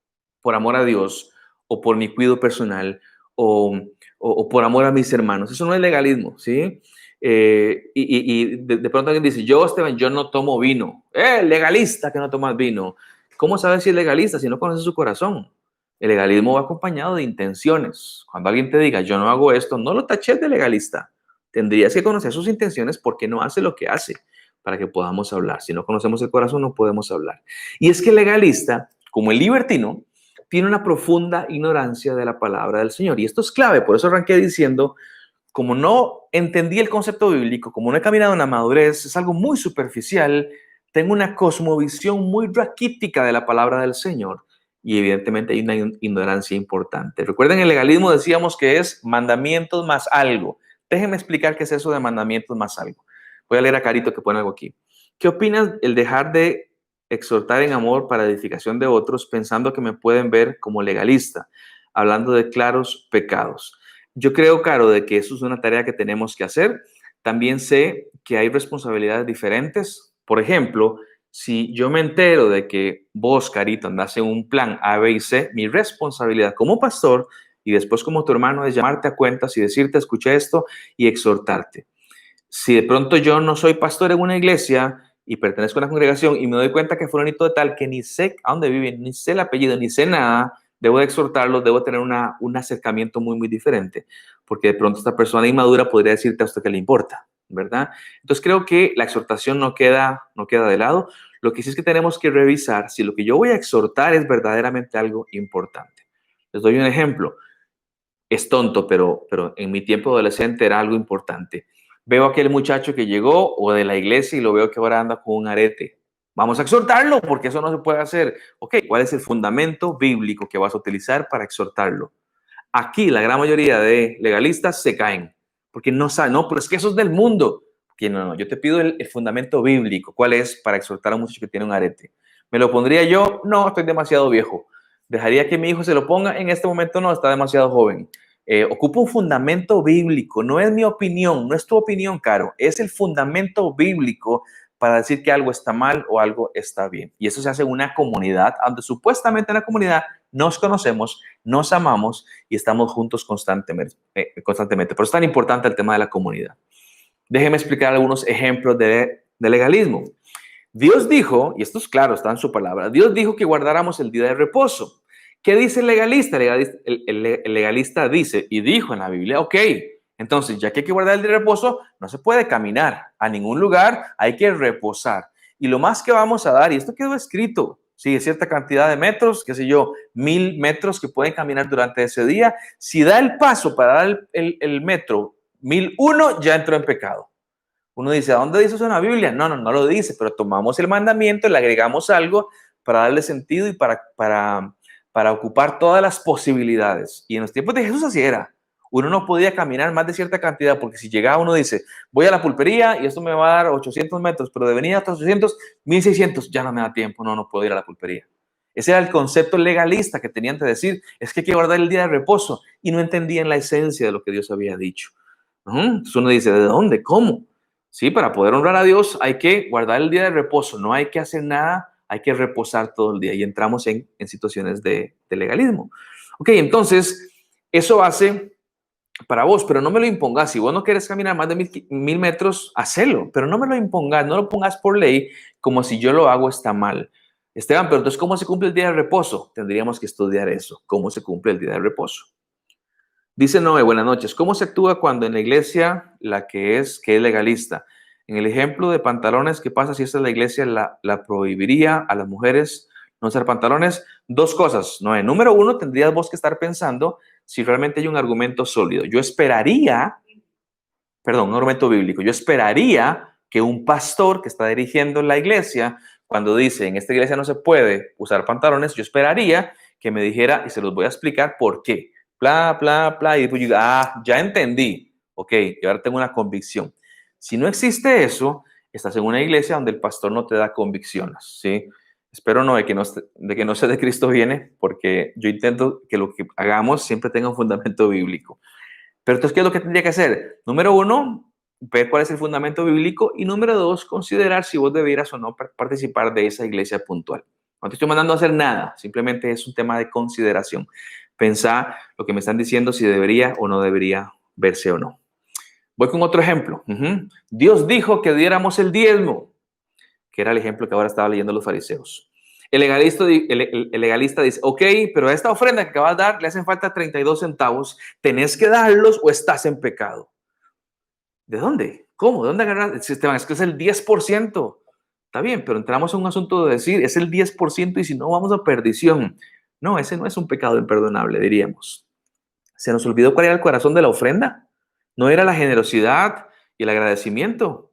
por amor a Dios, o por mi cuidado personal, o por amor a mis hermanos. Eso no es legalismo, ¿sí? Y de pronto alguien dice, Esteban, yo no tomo vino. Legalista que no tomas vino. ¿Cómo sabes si es legalista si no conoces su corazón? El legalismo va acompañado de intenciones. Cuando alguien te diga, yo no hago esto, no lo taches de legalista. Tendrías que conocer sus intenciones porque no hace lo que hace para que podamos hablar. Si no conocemos el corazón, no podemos hablar. Y es que el legalista, como el libertino, tiene una profunda ignorancia de la palabra del Señor. Y esto es clave, por eso arranqué diciendo, como no entendí el concepto bíblico, como no he caminado en la madurez, es algo muy superficial, tengo una cosmovisión muy raquítica de la palabra del Señor. y evidentemente hay una ignorancia importante. Recuerden, el legalismo decíamos que es mandamientos más algo. Déjenme explicar qué es eso de mandamientos más algo. Voy a leer a Carito que pone algo aquí. ¿Qué opinas el dejar de exhortar en amor para edificación de otros pensando que me pueden ver como legalista, hablando de claros pecados? Yo creo, Caro, de que eso es una tarea que tenemos que hacer. También sé que hay responsabilidades diferentes. Por ejemplo, si yo me entero de que vos, Carito, andás en un plan A, B y C, mi responsabilidad como pastor y después como tu hermano es llamarte a cuentas y decirte, escuché esto y exhortarte. Si de pronto yo no soy pastor en una iglesia y pertenezco a una congregación y me doy cuenta que fulanito de tal que ni sé a dónde vive, ni sé el apellido, ni sé nada, debo de exhortarlo, debo tener un acercamiento muy, muy diferente, porque de pronto esta persona inmadura podría decirte a usted que le importa, ¿verdad? Entonces creo que la exhortación no queda de lado. Lo que sí es que tenemos que revisar si lo que yo voy a exhortar es verdaderamente algo importante. Les doy un ejemplo. Es tonto, pero en mi tiempo adolescente era algo importante. Veo a aquel muchacho que llegó o de la iglesia y lo veo que ahora anda con un arete. Vamos a exhortarlo porque eso no se puede hacer. Ok, ¿cuál es el fundamento bíblico que vas a utilizar para exhortarlo? Aquí la gran mayoría de legalistas se caen porque no saben, no, pero es que eso es del mundo. Que no, yo te pido el fundamento bíblico. ¿Cuál es para exhortar a un muchacho que tiene un arete? ¿Me lo pondría yo? No, estoy demasiado viejo. ¿Dejaría que mi hijo se lo ponga? En este momento no, está demasiado joven. Ocupa un fundamento bíblico, no es mi opinión, no es tu opinión, Caro, es el fundamento bíblico para decir que algo está mal o algo está bien. Y eso se hace en una comunidad, donde supuestamente en la comunidad nos conocemos, nos amamos y estamos juntos constantemente. Por eso es tan importante el tema de la comunidad. Déjeme explicar algunos ejemplos de legalismo. Dios dijo, y esto es claro, está en su palabra, Dios dijo que guardáramos el día de reposo. ¿Qué dice el legalista? El legalista dice y dijo en la Biblia, ok, entonces ya que hay que guardar el día de reposo, no se puede caminar a ningún lugar, hay que reposar. Y lo más que vamos a dar, y esto quedó escrito, sí, cierta cantidad de metros, qué sé yo, 1000 metros que pueden caminar durante ese día. Si da el paso para dar el metro 1001, ya entró en pecado. Uno dice, ¿a dónde dice eso en la Biblia? No lo dice, pero tomamos el mandamiento, le agregamos algo para darle sentido y para ocupar todas las posibilidades. Y en los tiempos de Jesús así era. Uno no podía caminar más de cierta cantidad, porque si llegaba uno dice, voy a la pulpería y esto me va a dar 800 metros, pero de venir hasta 800, 1600, ya no me da tiempo, no puedo ir a la pulpería. Ese era el concepto legalista que tenían que decir, es que hay que guardar el día de reposo, y no entendían la esencia de lo que Dios había dicho. Entonces uno dice, ¿de dónde? ¿Cómo? Sí, para poder honrar a Dios hay que guardar el día de reposo, no hay que hacer nada, hay que reposar todo el día y entramos en situaciones de legalismo. Ok, entonces eso hace para vos, pero no me lo impongas. Si vos no quieres caminar más de 1000 metros, hacelo, pero no me lo impongas, no lo pongas por ley como si yo lo hago está mal. Esteban, pero entonces, ¿cómo se cumple el día de reposo? Tendríamos que estudiar eso, cómo se cumple el día de reposo. Dice Noé, buenas noches. ¿Cómo se actúa cuando en la iglesia la que es legalista? En el ejemplo de pantalones, ¿qué pasa si esta es la iglesia la prohibiría a las mujeres no usar pantalones? Dos cosas, Noé. Número uno, tendrías vos que estar pensando si realmente hay un argumento sólido. Un argumento bíblico. Yo esperaría que un pastor que está dirigiendo la iglesia, cuando dice en esta iglesia no se puede usar pantalones, yo esperaría que me dijera, y se los voy a explicar por qué. Bla, bla, bla, y después yo diga, ya entendí. Ok, y ahora tengo una convicción. Si no existe eso, estás en una iglesia donde el pastor no te da convicciones, ¿sí? Espero no de que no sea de Cristo viene, porque yo intento que lo que hagamos siempre tenga un fundamento bíblico. Pero entonces, ¿qué es lo que tendría que hacer? Número uno, ver cuál es el fundamento bíblico, y número dos, considerar si vos debieras o no participar de esa iglesia puntual. No te estoy mandando a hacer nada, simplemente es un tema de consideración. Pensar lo que me están diciendo, si debería o no debería verse o no. Voy con otro ejemplo. Dios dijo que diéramos el diezmo, que era el ejemplo que ahora estaba leyendo los fariseos. El legalista dice, ok, pero a esta ofrenda que acabas de dar le hacen falta 32 centavos, ¿tenés que darlos o estás en pecado? ¿De dónde? ¿Cómo? ¿De dónde agarras? Esteban, es que es el 10%. Está bien, pero entramos en un asunto de decir, es el 10% y si no vamos a perdición. No, ese no es un pecado imperdonable, diríamos. Se nos olvidó cuál era el corazón de la ofrenda. No era la generosidad y el agradecimiento.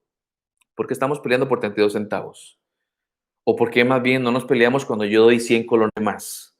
¿Por qué estamos peleando por 32 centavos? ¿O por qué más bien no nos peleamos cuando yo doy 100 colones más?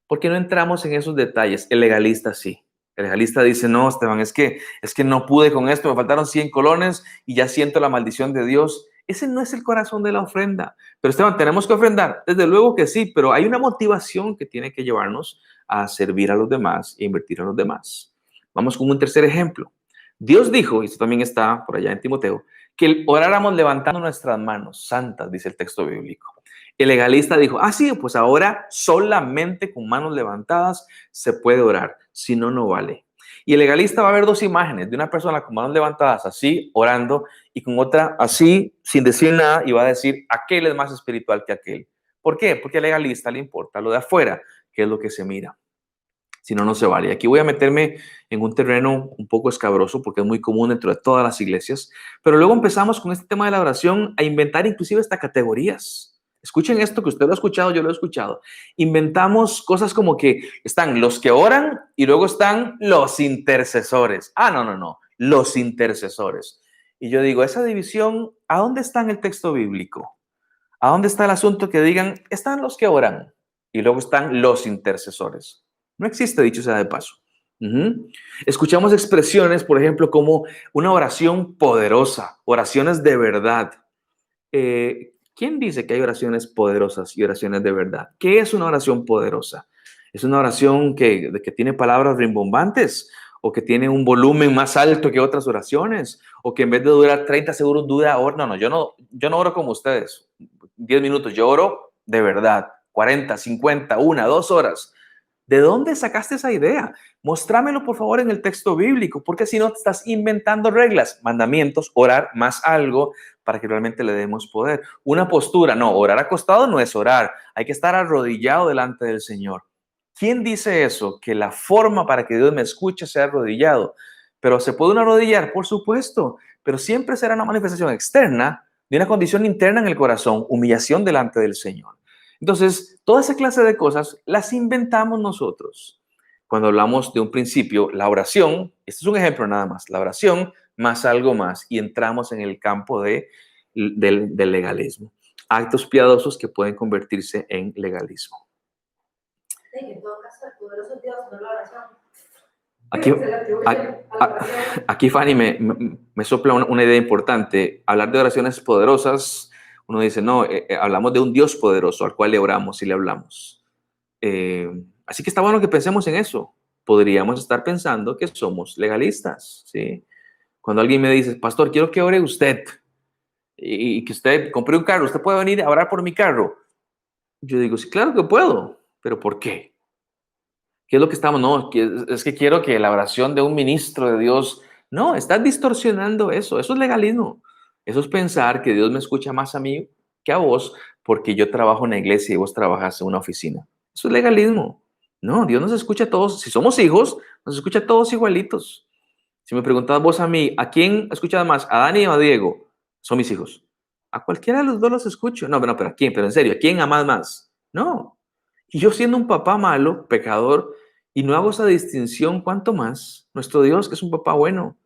¿Por qué no entramos en esos detalles? El legalista sí. El legalista dice, no, Esteban, es que no pude con esto, me faltaron 100 colones y ya siento la maldición de Dios. Ese no es el corazón de la ofrenda. Pero Esteban, ¿tenemos que ofrendar? Desde luego que sí, pero hay una motivación que tiene que llevarnos a servir a los demás e invertir en los demás. Vamos con un tercer ejemplo. Dios dijo, y esto también está por allá en Timoteo, que oráramos levantando nuestras manos santas, dice el texto bíblico. El legalista dijo, sí, pues ahora solamente con manos levantadas se puede orar, si no, no vale. Y el legalista va a ver dos imágenes, de una persona con manos levantadas así, orando, y con otra así, sin decir nada, y va a decir, aquel es más espiritual que aquel. ¿Por qué? Porque al legalista le importa lo de afuera, que es lo que se mira. Si no, no se vale. Y aquí voy a meterme en un terreno un poco escabroso porque es muy común dentro de todas las iglesias, pero luego empezamos con este tema de la oración a inventar inclusive hasta categorías. Escuchen esto, que usted lo ha escuchado, yo lo he escuchado. Inventamos cosas como que están los que oran y luego están los intercesores. No, los intercesores. Y yo digo, esa división, ¿a dónde está en el texto bíblico? ¿A dónde está el asunto que digan, están los que oran y luego están los intercesores? No existe, dicho sea de paso. Escuchamos expresiones, por ejemplo, como una oración poderosa, oraciones de verdad. ¿Quién dice que hay oraciones poderosas y oraciones de verdad? ¿Qué es una oración poderosa? ¿Es una oración que tiene palabras rimbombantes? ¿O que tiene un volumen más alto que otras oraciones? ¿O que en vez de durar 30 segundos dura hora? No, yo no oro como ustedes. 10 minutos, yo oro de verdad. 40, 50, 1, 2 horas. ¿De dónde sacaste esa idea? Mostrámelo, por favor, en el texto bíblico, porque si no, te estás inventando reglas, mandamientos, orar más algo para que realmente le demos poder. Una postura, no, orar acostado no es orar. Hay que estar arrodillado delante del Señor. ¿Quién dice eso? Que la forma para que Dios me escuche sea arrodillado. Pero ¿se puede uno arrodillar? Por supuesto, pero siempre será una manifestación externa de una condición interna en el corazón, humillación delante del Señor. Entonces, toda esa clase de cosas las inventamos nosotros. Cuando hablamos de un principio, la oración, este es un ejemplo nada más, la oración más algo más, y entramos en el campo del legalismo. Actos piadosos que pueden convertirse en legalismo. Sí, en todo caso, el poderoso Dios, no la oración. Aquí Fanny me sopla una idea importante. Hablar de oraciones poderosas, uno dice, no, hablamos de un Dios poderoso al cual le oramos y le hablamos. Así que está bueno que pensemos en eso. Podríamos estar pensando que somos legalistas, ¿sí? Cuando alguien me dice, pastor, quiero que ore usted y que usted compre un carro, ¿usted puede venir a orar por mi carro? Yo digo, sí, claro que puedo, pero ¿por qué? ¿Qué es lo que estamos? No, es que quiero que la oración de un ministro de Dios. No, estás distorsionando eso. Eso es legalismo. Eso es pensar que Dios me escucha más a mí que a vos porque yo trabajo en la iglesia y vos trabajas en una oficina. Eso es legalismo. No, Dios nos escucha a todos. Si somos hijos, nos escucha a todos igualitos. Si me preguntas vos a mí, ¿a quién escuchas más? ¿A Dani o a Diego? Son mis hijos. A cualquiera de los dos los escucho. No, pero ¿a quién? Pero en serio, ¿a quién amas más? No. Y yo siendo un papá malo, pecador, y no hago esa distinción, ¿cuánto más? Nuestro Dios, que es un papá bueno.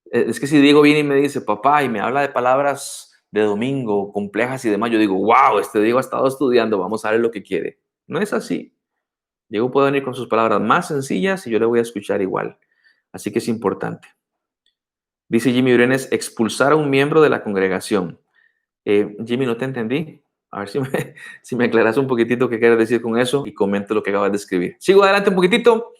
Es que si Diego viene y me dice, papá, y me habla de palabras de domingo, complejas y demás, yo digo, wow, este Diego ha estado estudiando, vamos a ver lo que quiere. No es así. Diego puede venir con sus palabras más sencillas y yo le voy a escuchar igual. Así que es importante. Dice Jimmy Brenes, expulsar a un miembro de la congregación. Jimmy, no te entendí. A ver si me aclaras un poquitito qué quieres decir con eso y comento lo que acabas de escribir. Sigo adelante un poquitito.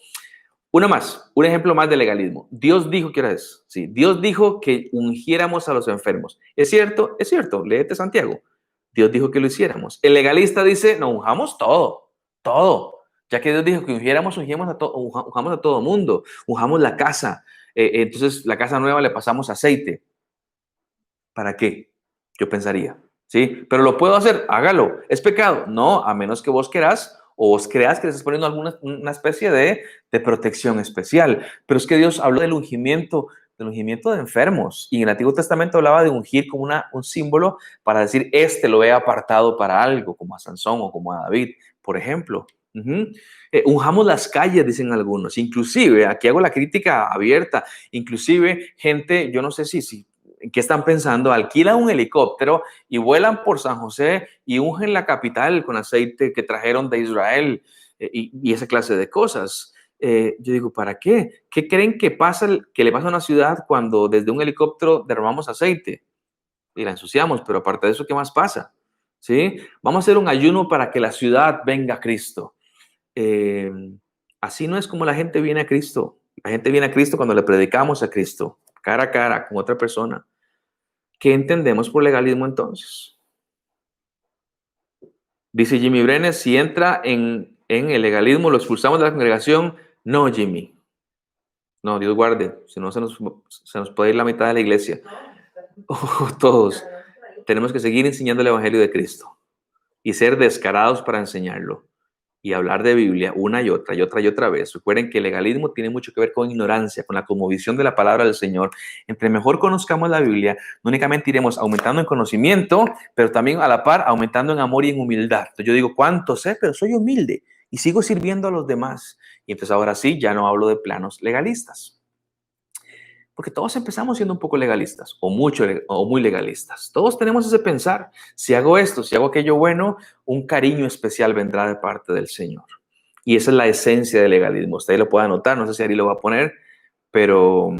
Una más, un ejemplo más de legalismo. Dios dijo, ¿qué es? Sí, Dios dijo que ungiéramos a los enfermos. ¿Es cierto? Es cierto. Léete Santiago. Dios dijo que lo hiciéramos. El legalista dice, no, unjamos todo, todo. Ya que Dios dijo que ungamos a todo mundo. Unjamos la casa. Entonces, la casa nueva le pasamos aceite. ¿Para qué? Yo pensaría. ¿Sí? Pero lo puedo hacer, hágalo. ¿Es pecado? No, a menos que vos querás o vos creas que le estás poniendo una especie de protección especial. Pero es que Dios habló del ungimiento de enfermos. Y en el Antiguo Testamento hablaba de ungir como un símbolo para decir, lo he apartado para algo, como a Sansón o como a David, por ejemplo. Unjamos las calles, dicen algunos. Inclusive, aquí hago la crítica abierta, inclusive gente, yo no sé si ¿qué están pensando? Alquilan un helicóptero y vuelan por San José y ungen la capital con aceite que trajeron de Israel. y esa clase de cosas. Yo digo, ¿para qué? ¿Qué creen que le pasa a una ciudad cuando desde un helicóptero derramamos aceite y la ensuciamos? Pero aparte de eso, ¿qué más pasa? ¿Sí? Vamos a hacer un ayuno para que la ciudad venga a Cristo. Eh, Así no es como la gente viene a Cristo. La gente viene a Cristo cuando le predicamos a Cristo, cara a cara, con otra persona. ¿Qué entendemos por legalismo entonces? Dice Jimmy Brenes, si entra en el legalismo, lo expulsamos de la congregación. No, Jimmy. No, Dios guarde. Si no, se nos puede ir la mitad de la iglesia. Todos. Tenemos que seguir enseñando el Evangelio de Cristo y ser descarados para enseñarlo y hablar de Biblia una y otra y otra y otra vez. Recuerden que el legalismo tiene mucho que ver con ignorancia, con la cosmovisión de la palabra del Señor. Entre mejor conozcamos la Biblia, no únicamente iremos aumentando en conocimiento, pero también a la par aumentando en amor y en humildad. Entonces yo digo, ¿cuánto sé? Pero soy humilde y sigo sirviendo a los demás. Y entonces ahora sí, ya no hablo de planos legalistas. Porque todos empezamos siendo un poco legalistas o muy legalistas. Todos tenemos ese pensar. Si hago esto, si hago aquello bueno, un cariño especial vendrá de parte del Señor. Y esa es la esencia del legalismo. Usted lo puede anotar, no sé si Ari lo va a poner, pero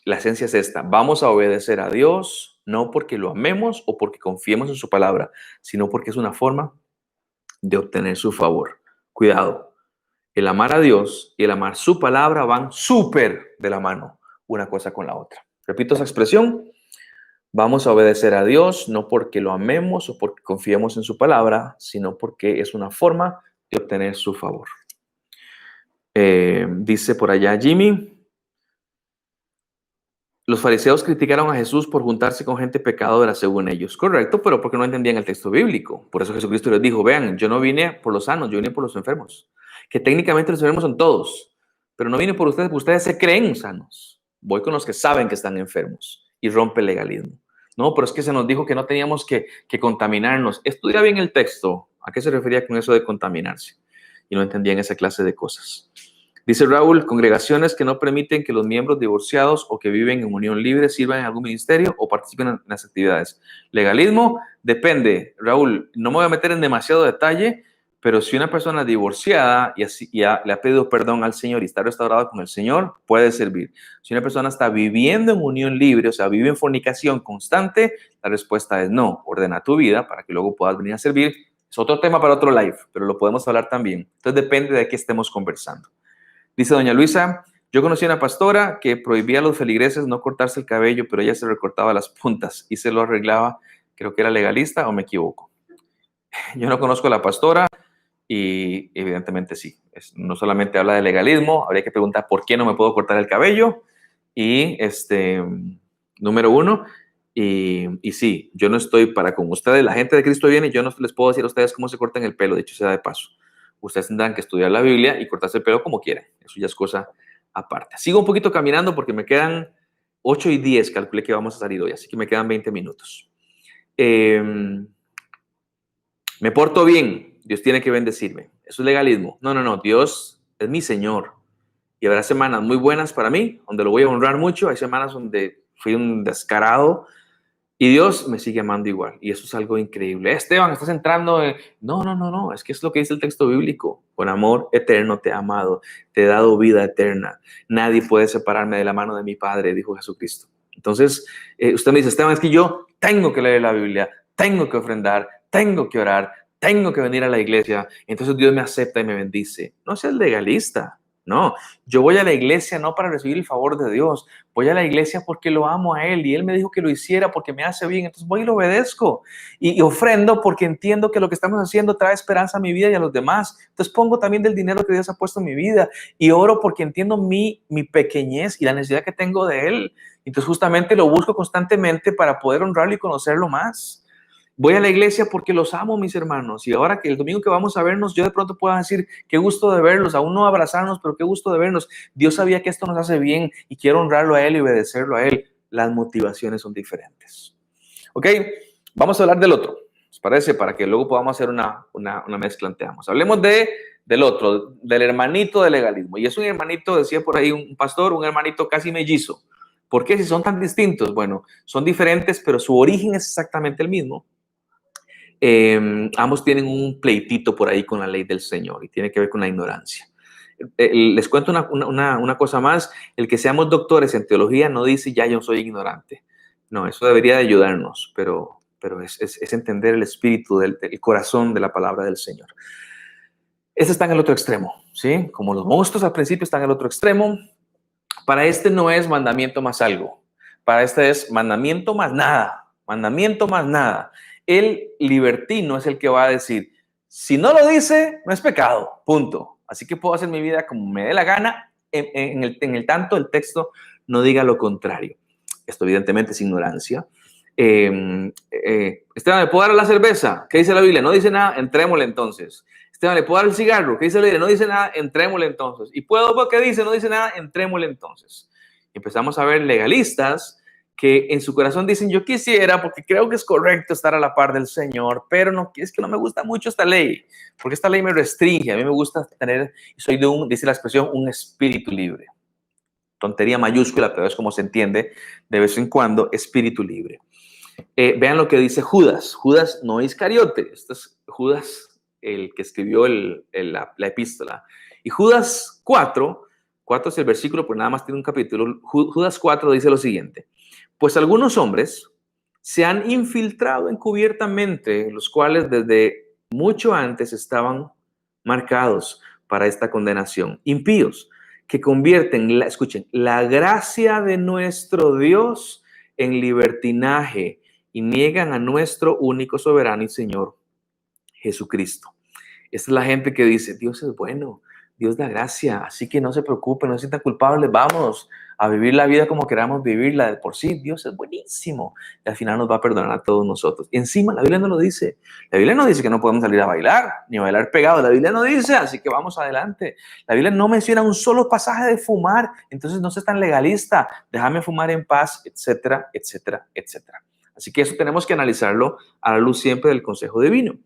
la esencia es esta. Vamos a obedecer a Dios, no porque lo amemos o porque confiemos en su palabra, sino porque es una forma de obtener su favor. Cuidado. El amar a Dios y el amar su palabra van súper de la mano, una cosa con la otra. Repito esa expresión. Vamos a obedecer a Dios no porque lo amemos o porque confiemos en su palabra, sino porque es una forma de obtener su favor. Dice por allá Jimmy, los fariseos criticaron a Jesús por juntarse con gente pecadora, según ellos. Correcto, pero porque no entendían el texto bíblico. Por eso Jesucristo les dijo, vean, yo no vine por los sanos, yo vine por los enfermos. Que técnicamente los enfermos son todos, pero no vine por ustedes, porque ustedes se creen sanos. Voy con los que saben que están enfermos y rompe el legalismo. No, pero es que se nos dijo que no teníamos que contaminarnos. Estudia bien el texto. ¿A qué se refería con eso de contaminarse? Y no entendían esa clase de cosas. Dice Raúl, congregaciones que no permiten que los miembros divorciados o que viven en unión libre sirvan en algún ministerio o participen en las actividades. Legalismo, depende. Raúl, no me voy a meter en demasiado detalle, pero si una persona es divorciada y le ha pedido perdón al Señor y está restaurada con el Señor, puede servir. Si una persona está viviendo en unión libre, o sea, vive en fornicación constante, la respuesta es no. Ordena tu vida para que luego puedas venir a servir. Es otro tema para otro live, pero lo podemos hablar también. Entonces depende de qué estemos conversando. Dice doña Luisa, yo conocí a una pastora que prohibía a los feligreses no cortarse el cabello, pero ella se recortaba las puntas y se lo arreglaba. Creo que era legalista o me equivoco. Yo no conozco a la pastora y evidentemente sí. No solamente habla de legalismo, habría que preguntar por qué no me puedo cortar el cabello. Y número uno, y sí, yo no estoy para con ustedes. La gente de Cristo viene y yo no les puedo decir a ustedes cómo se cortan el pelo, dicho sea de paso. Ustedes tendrán que estudiar la Biblia y cortarse el pelo como quieran. Eso ya es cosa aparte. Sigo un poquito caminando porque me quedan 8 y 10, calculé que vamos a salir hoy, así que me quedan 20 minutos. Me porto bien, Dios tiene que bendecirme. Eso es legalismo. No, Dios es mi Señor. Y habrá semanas muy buenas para mí, donde lo voy a honrar mucho. Hay semanas donde fui un descarado, y Dios me sigue amando igual. Y eso es algo increíble. Esteban, estás entrando en... No. Es que es lo que dice el texto bíblico. Con amor eterno te he amado. Te he dado vida eterna. Nadie puede separarme de la mano de mi Padre, dijo Jesucristo. Entonces, usted me dice, Esteban, es que yo tengo que leer la Biblia, tengo que ofrendar, tengo que orar, tengo que venir a la iglesia. Entonces Dios me acepta y me bendice. No seas legalista. No, yo voy a la iglesia no para recibir el favor de Dios, voy a la iglesia porque lo amo a Él y Él me dijo que lo hiciera porque me hace bien, entonces voy y lo obedezco y ofrendo porque entiendo que lo que estamos haciendo trae esperanza a mi vida y a los demás, entonces pongo también del dinero que Dios ha puesto en mi vida y oro porque entiendo mi pequeñez y la necesidad que tengo de Él, entonces justamente lo busco constantemente para poder honrarlo y conocerlo más. Voy a la iglesia porque los amo, mis hermanos. Y ahora que el domingo que vamos a vernos, yo de pronto puedo decir, qué gusto de verlos, aún no abrazarnos, pero qué gusto de vernos. Dios sabía que esto nos hace bien y quiero honrarlo a Él y obedecerlo a Él. Las motivaciones son diferentes. Ok, vamos a hablar del otro. ¿Les parece? Para que luego podamos hacer una mezcla. Hablemos del otro, del hermanito del legalismo. Y es un hermanito, decía por ahí un pastor, un hermanito casi mellizo. ¿Por qué si son tan distintos? Bueno, son diferentes, pero su origen es exactamente el mismo. Ambos tienen un pleitito por ahí con la ley del Señor y tiene que ver con la ignorancia. Les cuento una cosa más. El que seamos doctores en teología no dice ya yo soy ignorante. No, eso debería de ayudarnos, pero es entender el espíritu del corazón de la palabra del Señor. Este está en el otro extremo, ¿sí? Como los monstruos al principio están en el otro extremo. Para este no es mandamiento más algo. Para este es mandamiento más nada. Mandamiento más nada. El libertino es el que va a decir, si no lo dice, no es pecado, punto. Así que puedo hacer mi vida como me dé la gana, en el tanto el texto no diga lo contrario. Esto evidentemente es ignorancia. Esteban, ¿le puedo dar la cerveza? ¿Qué dice la Biblia? No dice nada, entrémosle entonces. Esteban, ¿le puedo dar el cigarro? ¿Qué dice la Biblia? No dice nada, entrémosle entonces. ¿Y puedo? ¿Qué dice? No dice nada, entrémosle entonces. Empezamos a ver legalistas que en su corazón dicen, yo quisiera porque creo que es correcto estar a la par del Señor, pero no, es que no me gusta mucho esta ley, porque esta ley me restringe. A mí me gusta tener, soy de dice la expresión, un espíritu libre. Tontería mayúscula, pero es como se entiende de vez en cuando, espíritu libre. Vean lo que dice Judas. Judas no Iscariote, este es Judas el que escribió la epístola. Y Judas 4 es el versículo, pues nada más tiene un capítulo. Judas 4 dice lo siguiente. Pues algunos hombres se han infiltrado encubiertamente, los cuales desde mucho antes estaban marcados para esta condenación. Impíos, que convierten, escuchen, la gracia de nuestro Dios en libertinaje y niegan a nuestro único soberano y Señor Jesucristo. Esta es la gente que dice, Dios es bueno, Dios da gracia, así que no se preocupen, no se sientan culpables, vamos a vivir la vida como queramos vivirla de por sí. Dios es buenísimo y al final nos va a perdonar a todos nosotros. Y encima la Biblia no lo dice. La Biblia no dice que no podemos salir a bailar, ni a bailar pegado. La Biblia no dice, así que vamos adelante. La Biblia no menciona un solo pasaje de fumar, entonces no seas tan legalista, déjame fumar en paz, etcétera, etcétera, etcétera. Así que eso tenemos que analizarlo a la luz siempre del consejo divino.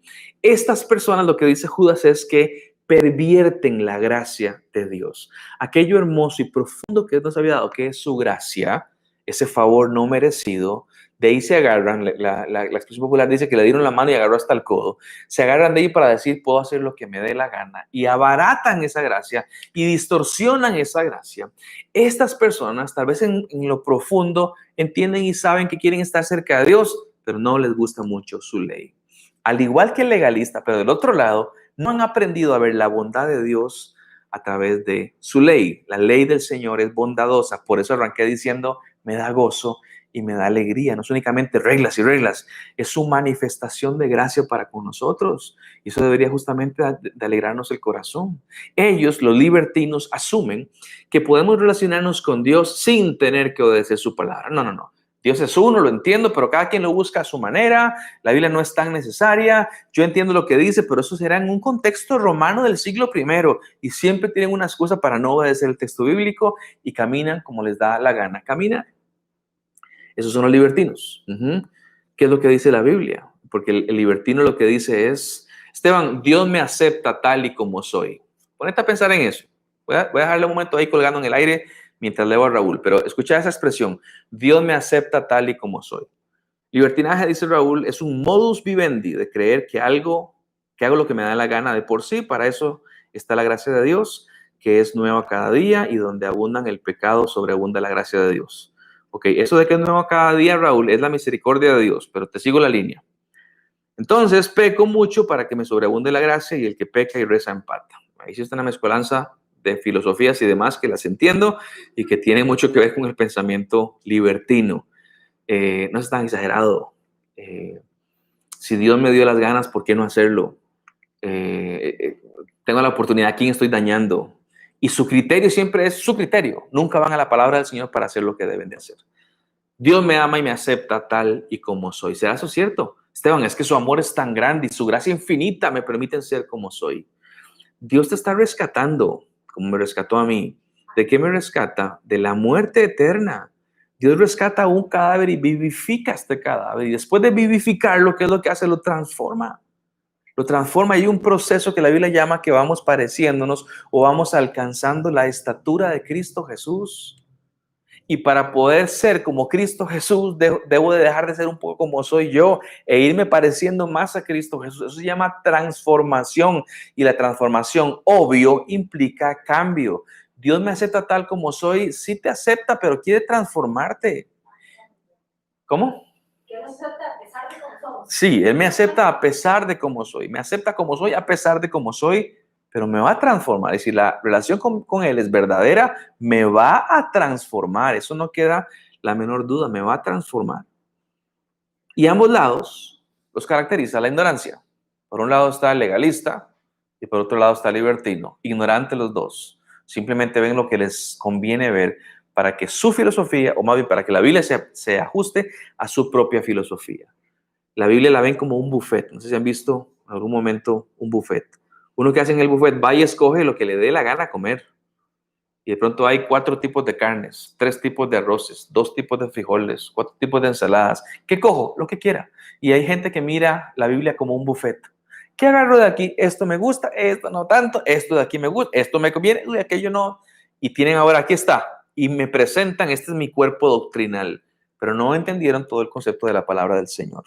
Estas personas, lo que dice Judas es que pervierten la gracia de Dios. Aquello hermoso y profundo que Dios nos había dado, que es su gracia, ese favor no merecido, de ahí se agarran, la expresión popular dice que le dieron la mano y agarró hasta el codo, se agarran de ahí para decir, puedo hacer lo que me dé la gana, y abaratan esa gracia y distorsionan esa gracia. Estas personas, tal vez en lo profundo, entienden y saben que quieren estar cerca de Dios, pero no les gusta mucho su ley. Al igual que el legalista, pero del otro lado, no han aprendido a ver la bondad de Dios a través de su ley. La ley del Señor es bondadosa. Por eso arranqué diciendo, me da gozo y me da alegría. No es únicamente reglas y reglas, es su manifestación de gracia para con nosotros. Y eso debería justamente de alegrarnos el corazón. Ellos, los libertinos, asumen que podemos relacionarnos con Dios sin tener que obedecer su palabra. No. Dios es uno, lo entiendo, pero cada quien lo busca a su manera. La Biblia no es tan necesaria. Yo entiendo lo que dice, pero eso será en un contexto romano del siglo I. Y siempre tienen una excusa para no obedecer el texto bíblico y caminan como les da la gana caminar. Esos son los libertinos. ¿Qué es lo que dice la Biblia? Porque el libertino lo que dice es, Esteban, Dios me acepta tal y como soy. Ponete a pensar en eso. Voy a dejarle un momento ahí colgando en el aire mientras leo a Raúl, pero escucha esa expresión, Dios me acepta tal y como soy. Libertinaje, dice Raúl, es un modus vivendi de creer que hago lo que me da la gana de por sí. Para eso está la gracia de Dios, que es nueva cada día y donde abundan el pecado, sobreabunda la gracia de Dios. Ok, eso de que es nueva cada día, Raúl, es la misericordia de Dios, pero te sigo la línea. Entonces, peco mucho para que me sobreabunde la gracia y el que peca y reza empata. Ahí sí está una mezcolanza de filosofías y demás que las entiendo y que tienen mucho que ver con el pensamiento libertino. No es tan exagerado. Si Dios me dio las ganas, ¿por qué no hacerlo? Tengo la oportunidad, ¿a quién estoy dañando? Y su criterio siempre es su criterio. Nunca van a la palabra del Señor para hacer lo que deben de hacer. Dios me ama y me acepta tal y como soy. ¿Será eso cierto? Esteban, es que su amor es tan grande y su gracia infinita me permiten ser como soy. Dios te está rescatando, como me rescató a mí. ¿De qué me rescata? De la muerte eterna. Dios rescata un cadáver y vivifica este cadáver. Y después de vivificarlo, ¿qué es lo que hace? Lo transforma. Lo transforma. Hay un proceso que la Biblia llama que vamos pareciéndonos o vamos alcanzando la estatura de Cristo Jesús. Y para poder ser como Cristo Jesús, debo de dejar de ser un poco como soy yo e irme pareciendo más a Cristo Jesús. Eso se llama transformación. Y la transformación, obvio, implica cambio. Dios me acepta tal como soy. Sí te acepta, pero quiere transformarte. ¿Cómo? Que nos acepta a pesar de cómo somos. Sí, Él me acepta a pesar de cómo soy. Me acepta como soy a pesar de cómo soy, pero me va a transformar. Y si la relación con Él es verdadera, me va a transformar. Eso no queda la menor duda, me va a transformar. Y ambos lados los caracteriza la ignorancia. Por un lado está el legalista y por otro lado está el libertino. Ignorante los dos. Simplemente ven lo que les conviene ver para que su filosofía, o más bien para que la Biblia se ajuste a su propia filosofía. La Biblia la ven como un buffet. No sé si han visto en algún momento un buffet. Uno que hace en el buffet va y escoge lo que le dé la gana comer. Y de pronto hay 4 tipos de carnes, 3 tipos de arroces, 2 tipos de frijoles, 4 tipos de ensaladas. ¿Qué cojo? Lo que quiera. Y hay gente que mira la Biblia como un buffet. ¿Qué agarro de aquí? Esto me gusta, esto no tanto, esto de aquí me gusta, esto me conviene, uy, aquello no. Y tienen ahora, aquí está. Y me presentan, este es mi cuerpo doctrinal. Pero no entendieron todo el concepto de la palabra del Señor.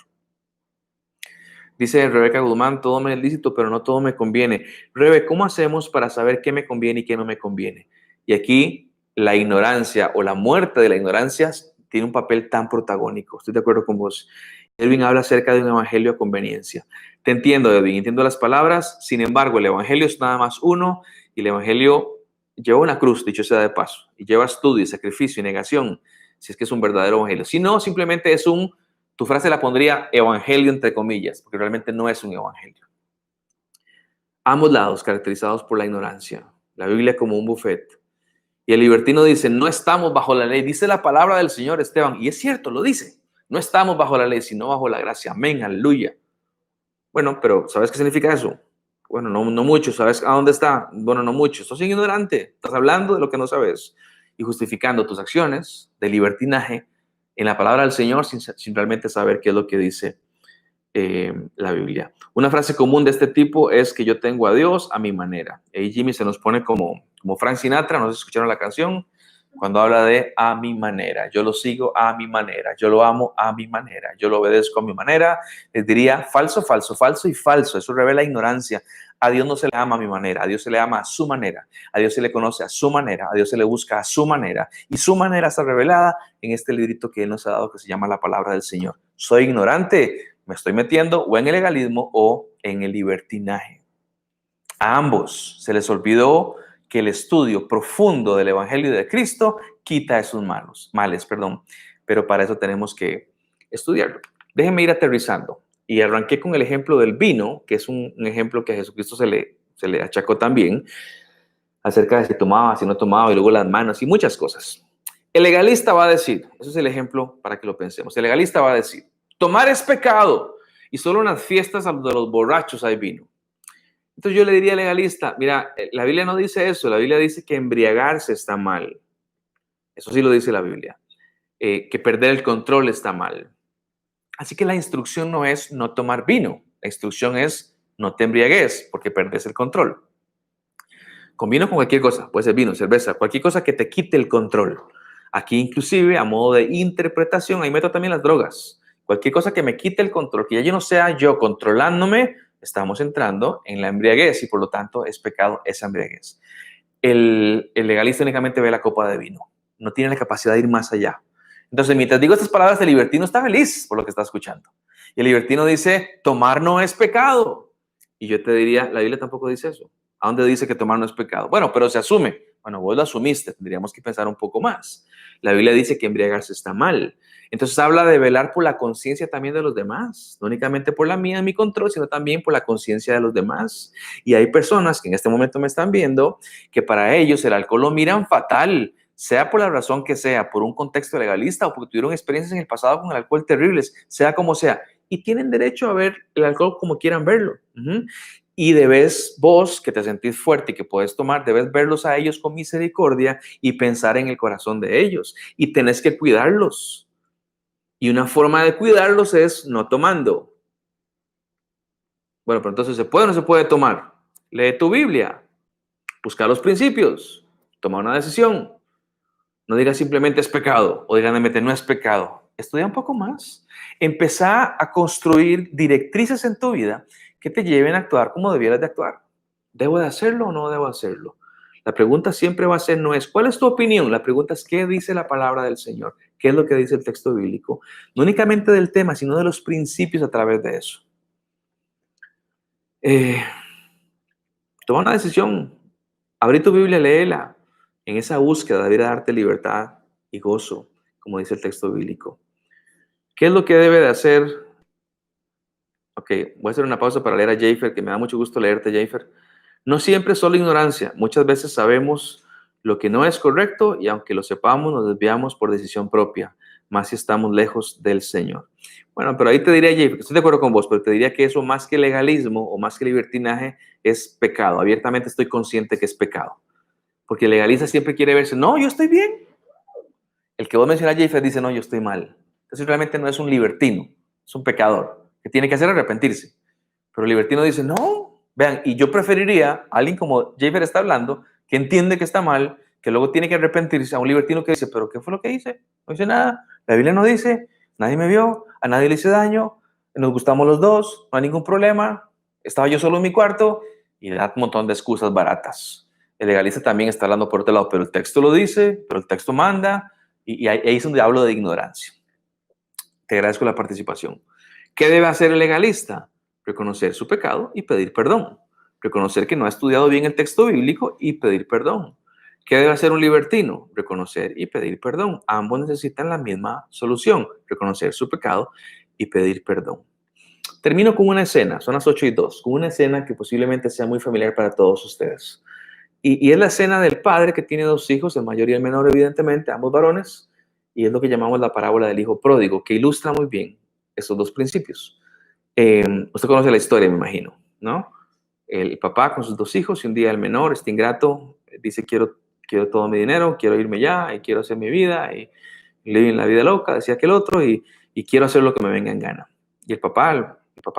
Dice Rebeca Guzmán, todo me es lícito, pero no todo me conviene. Rebe, ¿cómo hacemos para saber qué me conviene y qué no me conviene? Y aquí la ignorancia o la muerte de la ignorancia tiene un papel tan protagónico. Estoy de acuerdo con vos. Edwin habla acerca de un evangelio a conveniencia. Te entiendo, Edwin, entiendo las palabras. Sin embargo, el evangelio es nada más uno y el evangelio lleva una cruz, dicho sea de paso, y lleva estudio, sacrificio y negación, si es que es un verdadero evangelio. Si no, simplemente es tu frase la pondría evangelio entre comillas, porque realmente no es un evangelio. Ambos lados caracterizados por la ignorancia. La Biblia como un buffet. Y el libertino dice, no estamos bajo la ley. Dice la palabra del Señor, Esteban. Y es cierto, lo dice. No estamos bajo la ley, sino bajo la gracia. Amén, aleluya. Bueno, pero ¿sabes qué significa eso? Bueno, no mucho. ¿Sabes a dónde está? Bueno, no mucho. Sos ignorante. Estás hablando de lo que no sabes y justificando tus acciones de libertinaje en la palabra del Señor sin realmente saber qué es lo que dice la Biblia. Una frase común de este tipo es que yo tengo a Dios a mi manera. Y Jimmy se nos pone como Frank Sinatra, no sé si escucharon la canción, cuando habla de a mi manera. Yo lo sigo a mi manera, yo lo amo a mi manera, yo lo obedezco a mi manera. Les diría falso, falso, falso y falso. Eso revela ignorancia. A Dios no se le ama a mi manera, a Dios se le ama a su manera, a Dios se le conoce a su manera, a Dios se le busca a su manera. Y su manera está revelada en este librito que Él nos ha dado que se llama la palabra del Señor. Soy ignorante, me estoy metiendo o en el legalismo o en el libertinaje. A ambos se les olvidó que el estudio profundo del Evangelio de Cristo quita esos males, pero para eso tenemos que estudiarlo. Déjenme ir aterrizando. Y arranqué con el ejemplo del vino, que es un ejemplo que a Jesucristo se le achacó también, acerca de si tomaba, si no tomaba, y luego las manos y muchas cosas. El legalista va a decir, eso es el ejemplo para que lo pensemos, el legalista va a decir, tomar es pecado y solo en las fiestas de los borrachos hay vino. Entonces yo le diría al legalista, mira, la Biblia no dice eso, la Biblia dice que embriagarse está mal. Eso sí lo dice la Biblia. Que perder el control está mal. Así que la instrucción no es no tomar vino, la instrucción es no te embriagues porque perdes el control. Con vino con cualquier cosa, puede ser vino, cerveza, cualquier cosa que te quite el control. Aquí inclusive a modo de interpretación, ahí meto también las drogas. Cualquier cosa que me quite el control, que ya yo no sea yo controlándome, estamos entrando en la embriaguez y por lo tanto es pecado esa embriaguez. El legalista únicamente ve la copa de vino, no tiene la capacidad de ir más allá. Entonces, mientras digo estas palabras, el libertino está feliz por lo que está escuchando. Y el libertino dice, tomar no es pecado. Y yo te diría, la Biblia tampoco dice eso. ¿A dónde dice que tomar no es pecado? Bueno, pero se asume. Bueno, vos lo asumiste, tendríamos que pensar un poco más. La Biblia dice que embriagarse está mal. Entonces habla de velar por la conciencia también de los demás, no únicamente por la mía, mi control, sino también por la conciencia de los demás. Y hay personas que en este momento me están viendo que para ellos el alcohol lo miran fatal, sea por la razón que sea, por un contexto legalista o porque tuvieron experiencias en el pasado con el alcohol terribles, sea como sea. Y tienen derecho a ver el alcohol como quieran verlo. Y debes vos, que te sentís fuerte y que puedes tomar, debes verlos a ellos con misericordia y pensar en el corazón de ellos. Y tenés que cuidarlos. Y una forma de cuidarlos es no tomando. Bueno, pero entonces ¿se puede o no se puede tomar? Lee tu Biblia, busca los principios, toma una decisión. No digas simplemente es pecado o digan no es pecado. Estudia un poco más. Empezá a construir directrices en tu vida que te lleven a actuar como debieras de actuar. ¿Debo de hacerlo o no debo hacerlo? La pregunta siempre va a ser, no es ¿cuál es tu opinión? La pregunta es ¿qué dice la palabra del Señor? ¿Qué es lo que dice el texto bíblico? No únicamente del tema, sino de los principios a través de eso. Eh, Toma una decisión. Abrí tu Biblia, léela. En esa búsqueda debería darte libertad y gozo, como dice el texto bíblico. ¿Qué es lo que debe de hacer? Ok, voy a hacer una pausa para leer a Jafer, que me da mucho gusto leerte, Jafer. No siempre es solo ignorancia. Muchas veces sabemos lo que no es correcto y aunque lo sepamos, nos desviamos por decisión propia, más si estamos lejos del Señor. Bueno, pero ahí te diría, Jafer, que estoy de acuerdo con vos, pero te diría que eso más que legalismo o más que libertinaje es pecado. Abiertamente estoy consciente que es pecado. Porque el legalista siempre quiere verse, no, yo estoy bien. El que vos mencionas, Jafer, dice, no, yo estoy mal. Entonces realmente no es un libertino, es un pecador que tiene que hacer arrepentirse. Pero el libertino dice, no, vean, y yo preferiría a alguien como Jafer está hablando, que entiende que está mal, que luego tiene que arrepentirse, a un libertino que dice, pero ¿qué fue lo que hice? No hice nada, la Biblia no dice, nadie me vio, a nadie le hice daño, nos gustamos los dos, no hay ningún problema, estaba yo solo en mi cuarto y da un montón de excusas baratas. El legalista también está hablando por otro lado, pero el texto lo dice, pero el texto manda, y ahí es donde hablo de ignorancia. Te agradezco la participación. ¿Qué debe hacer el legalista? Reconocer su pecado y pedir perdón. Reconocer que no ha estudiado bien el texto bíblico y pedir perdón. ¿Qué debe hacer un libertino? Reconocer y pedir perdón. Ambos necesitan la misma solución, reconocer su pecado y pedir perdón. Termino con una escena, son las 8:02, con una escena que posiblemente sea muy familiar para todos ustedes. Y es la escena del padre que tiene dos hijos, el mayor y el menor, evidentemente, ambos varones, y es lo que llamamos la parábola del hijo pródigo, que ilustra muy bien esos dos principios. Usted conoce la historia, me imagino, ¿no? El papá con sus dos hijos y un día el menor, este ingrato, dice, quiero todo mi dinero, quiero irme ya y quiero hacer mi vida y vivir la vida loca, decía aquel otro, y quiero hacer lo que me venga en gana. Y el papá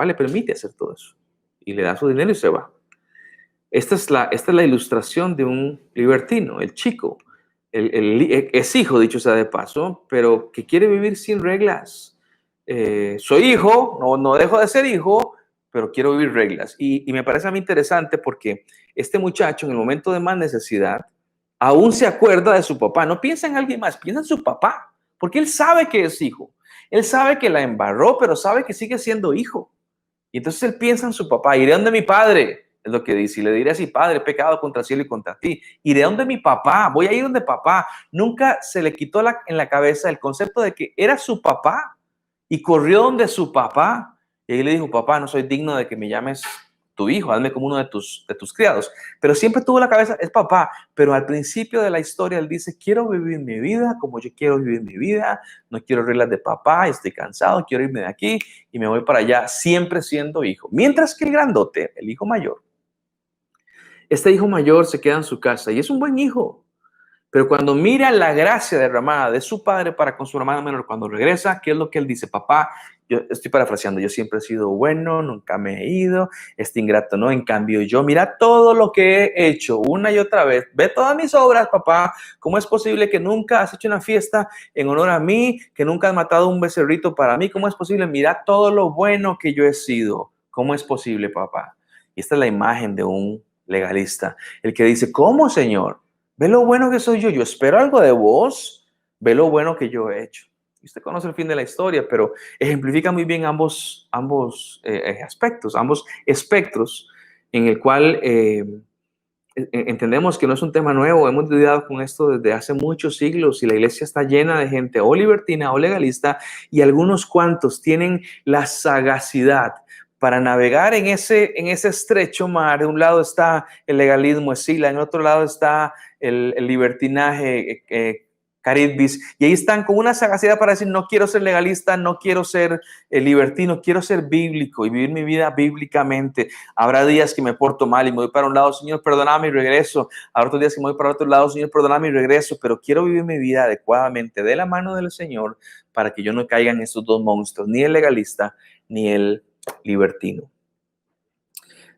le permite hacer todo eso y le da su dinero y se va. Esta es la ilustración de un libertino, el chico. Es hijo, dicho sea de paso, pero que quiere vivir sin reglas. Soy hijo, no dejo de ser hijo, pero quiero vivir reglas. Y me parece a mí interesante porque este muchacho en el momento de más necesidad aún se acuerda de su papá. No piensa en alguien más, piensa en su papá, porque él sabe que es hijo. Él sabe que la embarró, pero sabe que sigue siendo hijo. Y entonces él piensa en su papá, iré donde mi padre, es lo que dice, y le diré así, padre, he pecado contra el cielo y contra ti. Iré donde mi papá, voy a ir donde papá. Nunca se le quitó en la cabeza el concepto de que era su papá y corrió donde su papá. Y ahí le dijo, papá, no soy digno de que me llames tu hijo, hazme como uno de tus criados. Pero siempre tuvo la cabeza, es papá. Pero al principio de la historia él dice, quiero vivir mi vida como yo quiero vivir mi vida. No quiero reglas de papá, estoy cansado, quiero irme de aquí y me voy para allá, siempre siendo hijo. Mientras que el grandote, el hijo mayor, este hijo mayor se queda en su casa y es un buen hijo. Pero cuando mira la gracia derramada de su padre para con su hermano menor, cuando regresa, ¿qué es lo que él dice? Papá, yo estoy parafraseando, yo siempre he sido bueno, nunca me he ido, este ingrato no, en cambio yo, mira todo lo que he hecho una y otra vez, ve todas mis obras, papá, ¿cómo es posible que nunca has hecho una fiesta en honor a mí, que nunca has matado un becerrito para mí? ¿Cómo es posible? Mira todo lo bueno que yo he sido, ¿cómo es posible, papá? Y esta es la imagen de un legalista, el que dice, ¿cómo, Señor? Ve lo bueno que soy yo. Yo espero algo de vos. Ve lo bueno que yo he hecho. Y usted conoce el fin de la historia, pero ejemplifica muy bien ambos aspectos, ambos espectros, en el cual entendemos que no es un tema nuevo. Hemos lidiado con esto desde hace muchos siglos y la iglesia está llena de gente o libertina o legalista y algunos cuantos tienen la sagacidad para navegar en ese estrecho mar. De un lado está el legalismo, Escila, en otro lado está el libertinaje, Caritbis, y ahí están con una sagacidad para decir, no quiero ser legalista, no quiero ser libertino, quiero ser bíblico y vivir mi vida bíblicamente. Habrá días que me porto mal y me voy para un lado, Señor, perdóname y regreso. Habrá otros días que me voy para otro lado, Señor, perdóname y regreso, pero quiero vivir mi vida adecuadamente de la mano del Señor para que yo no caiga en estos dos monstruos, ni el legalista ni el libertino.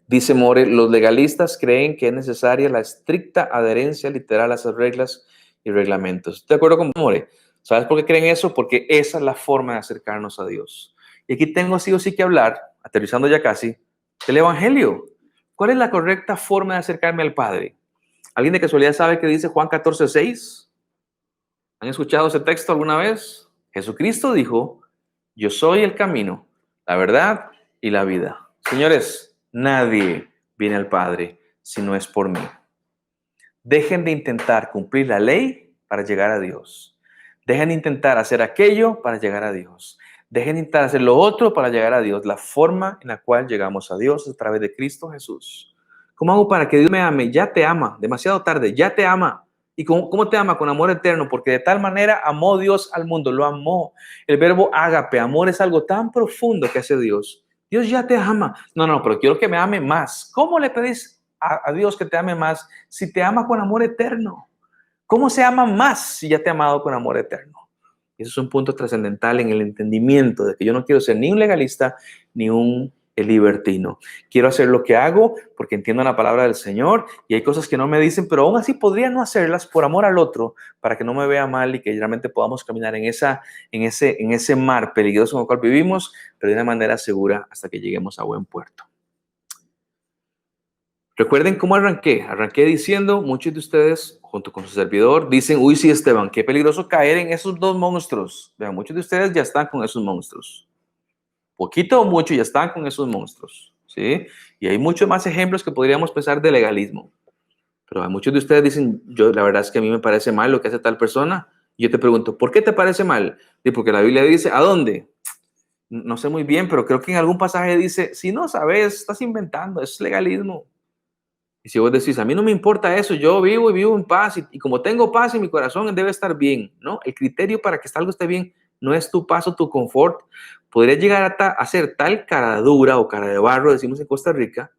Dice More, los legalistas creen que es necesaria la estricta adherencia literal a esas reglas y reglamentos. ¿Estoy de acuerdo con More? ¿Sabes por qué creen eso? Porque esa es la forma de acercarnos a Dios. Y aquí tengo sí o sí que hablar, aterrizando ya casi, del Evangelio. ¿Cuál es la correcta forma de acercarme al Padre? ¿Alguien de casualidad sabe qué dice Juan 14:6? ¿Han escuchado ese texto alguna vez? Jesucristo dijo, yo soy el camino, la verdad y la vida. Señores, nadie viene al Padre si no es por mí. Dejen de intentar cumplir la ley para llegar a Dios. Dejen de intentar hacer aquello para llegar a Dios. Dejen de intentar hacer lo otro para llegar a Dios. La forma en la cual llegamos a Dios es a través de Cristo Jesús. ¿Cómo hago para que Dios me ame? Ya te ama. Demasiado tarde. Ya te ama. ¿Y cómo te ama? Con amor eterno. Porque de tal manera amó Dios al mundo. Lo amó. El verbo ágape, amor, es algo tan profundo que hace Dios. Dios ya te ama. No, pero quiero que me ame más. ¿Cómo le pedís a Dios que te ame más si te ama con amor eterno? ¿Cómo se ama más si ya te ha amado con amor eterno? Eso es un punto trascendental en el entendimiento de que yo no quiero ser ni un legalista ni un libertino. Quiero hacer lo que hago porque entiendo la palabra del Señor y hay cosas que no me dicen, pero aún así podría no hacerlas por amor al otro para que no me vea mal y que realmente podamos caminar en ese mar peligroso en el cual vivimos, pero de una manera segura hasta que lleguemos a buen puerto. Recuerden cómo arranqué. Arranqué diciendo, muchos de ustedes, junto con su servidor, dicen, uy, sí, Esteban, qué peligroso caer en esos dos monstruos. Vean, muchos de ustedes ya están con esos monstruos. Poquito o mucho ya están con esos monstruos, ¿sí? Y hay muchos más ejemplos que podríamos pensar de legalismo. Pero hay muchos de ustedes dicen, la verdad es que a mí me parece mal lo que hace tal persona. Y yo te pregunto, ¿por qué te parece mal? Y porque la Biblia dice, ¿a dónde? No sé muy bien, pero creo que en algún pasaje dice, si no sabes, estás inventando, es legalismo. Y si vos decís, a mí no me importa eso, yo vivo y vivo en paz, y como tengo paz en mi corazón, debe estar bien, ¿no? El criterio para que algo esté bien no es tu paz o tu confort. Podría llegar a ser tal cara dura o cara de barro, decimos en Costa Rica,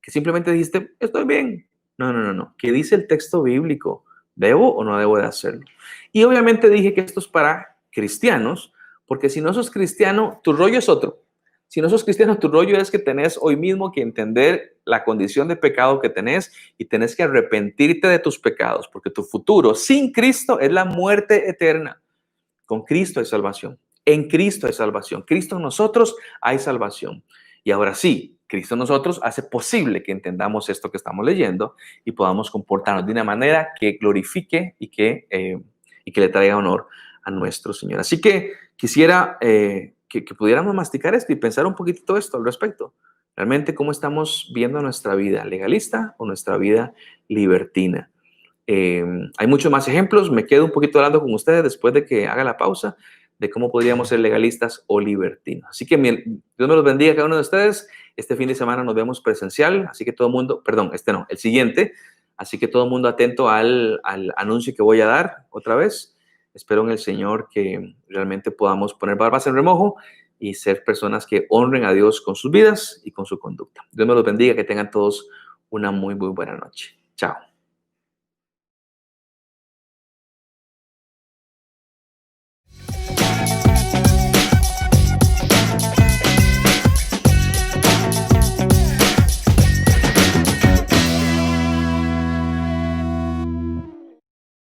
que simplemente dijiste, estoy bien. No. ¿Qué dice el texto bíblico? ¿Debo o no debo de hacerlo? Y obviamente dije que esto es para cristianos, porque si no sos cristiano, tu rollo es otro. Si no sos cristiano, tu rollo es que tenés hoy mismo que entender la condición de pecado que tenés y tenés que arrepentirte de tus pecados, porque tu futuro sin Cristo es la muerte eterna. Con Cristo hay salvación. En Cristo hay salvación. Cristo en nosotros hay salvación. Y ahora sí, Cristo en nosotros hace posible que entendamos esto que estamos leyendo y podamos comportarnos de una manera que glorifique y que le traiga honor a nuestro Señor. Así que quisiera que pudiéramos masticar esto y pensar un poquitito esto al respecto. Realmente, ¿cómo estamos viendo nuestra vida legalista o nuestra vida libertina? Hay muchos más ejemplos. Me quedo un poquito hablando con ustedes después de que haga la pausa de cómo podríamos ser legalistas o libertinos. Así que Dios me los bendiga a cada uno de ustedes. Este fin de semana nos vemos presencial, así que todo el mundo, perdón, el siguiente. Así que todo el mundo atento al anuncio que voy a dar otra vez. Espero en el Señor que realmente podamos poner barbas en remojo y ser personas que honren a Dios con sus vidas y con su conducta. Dios me los bendiga, que tengan todos una muy, muy buena noche. Chao.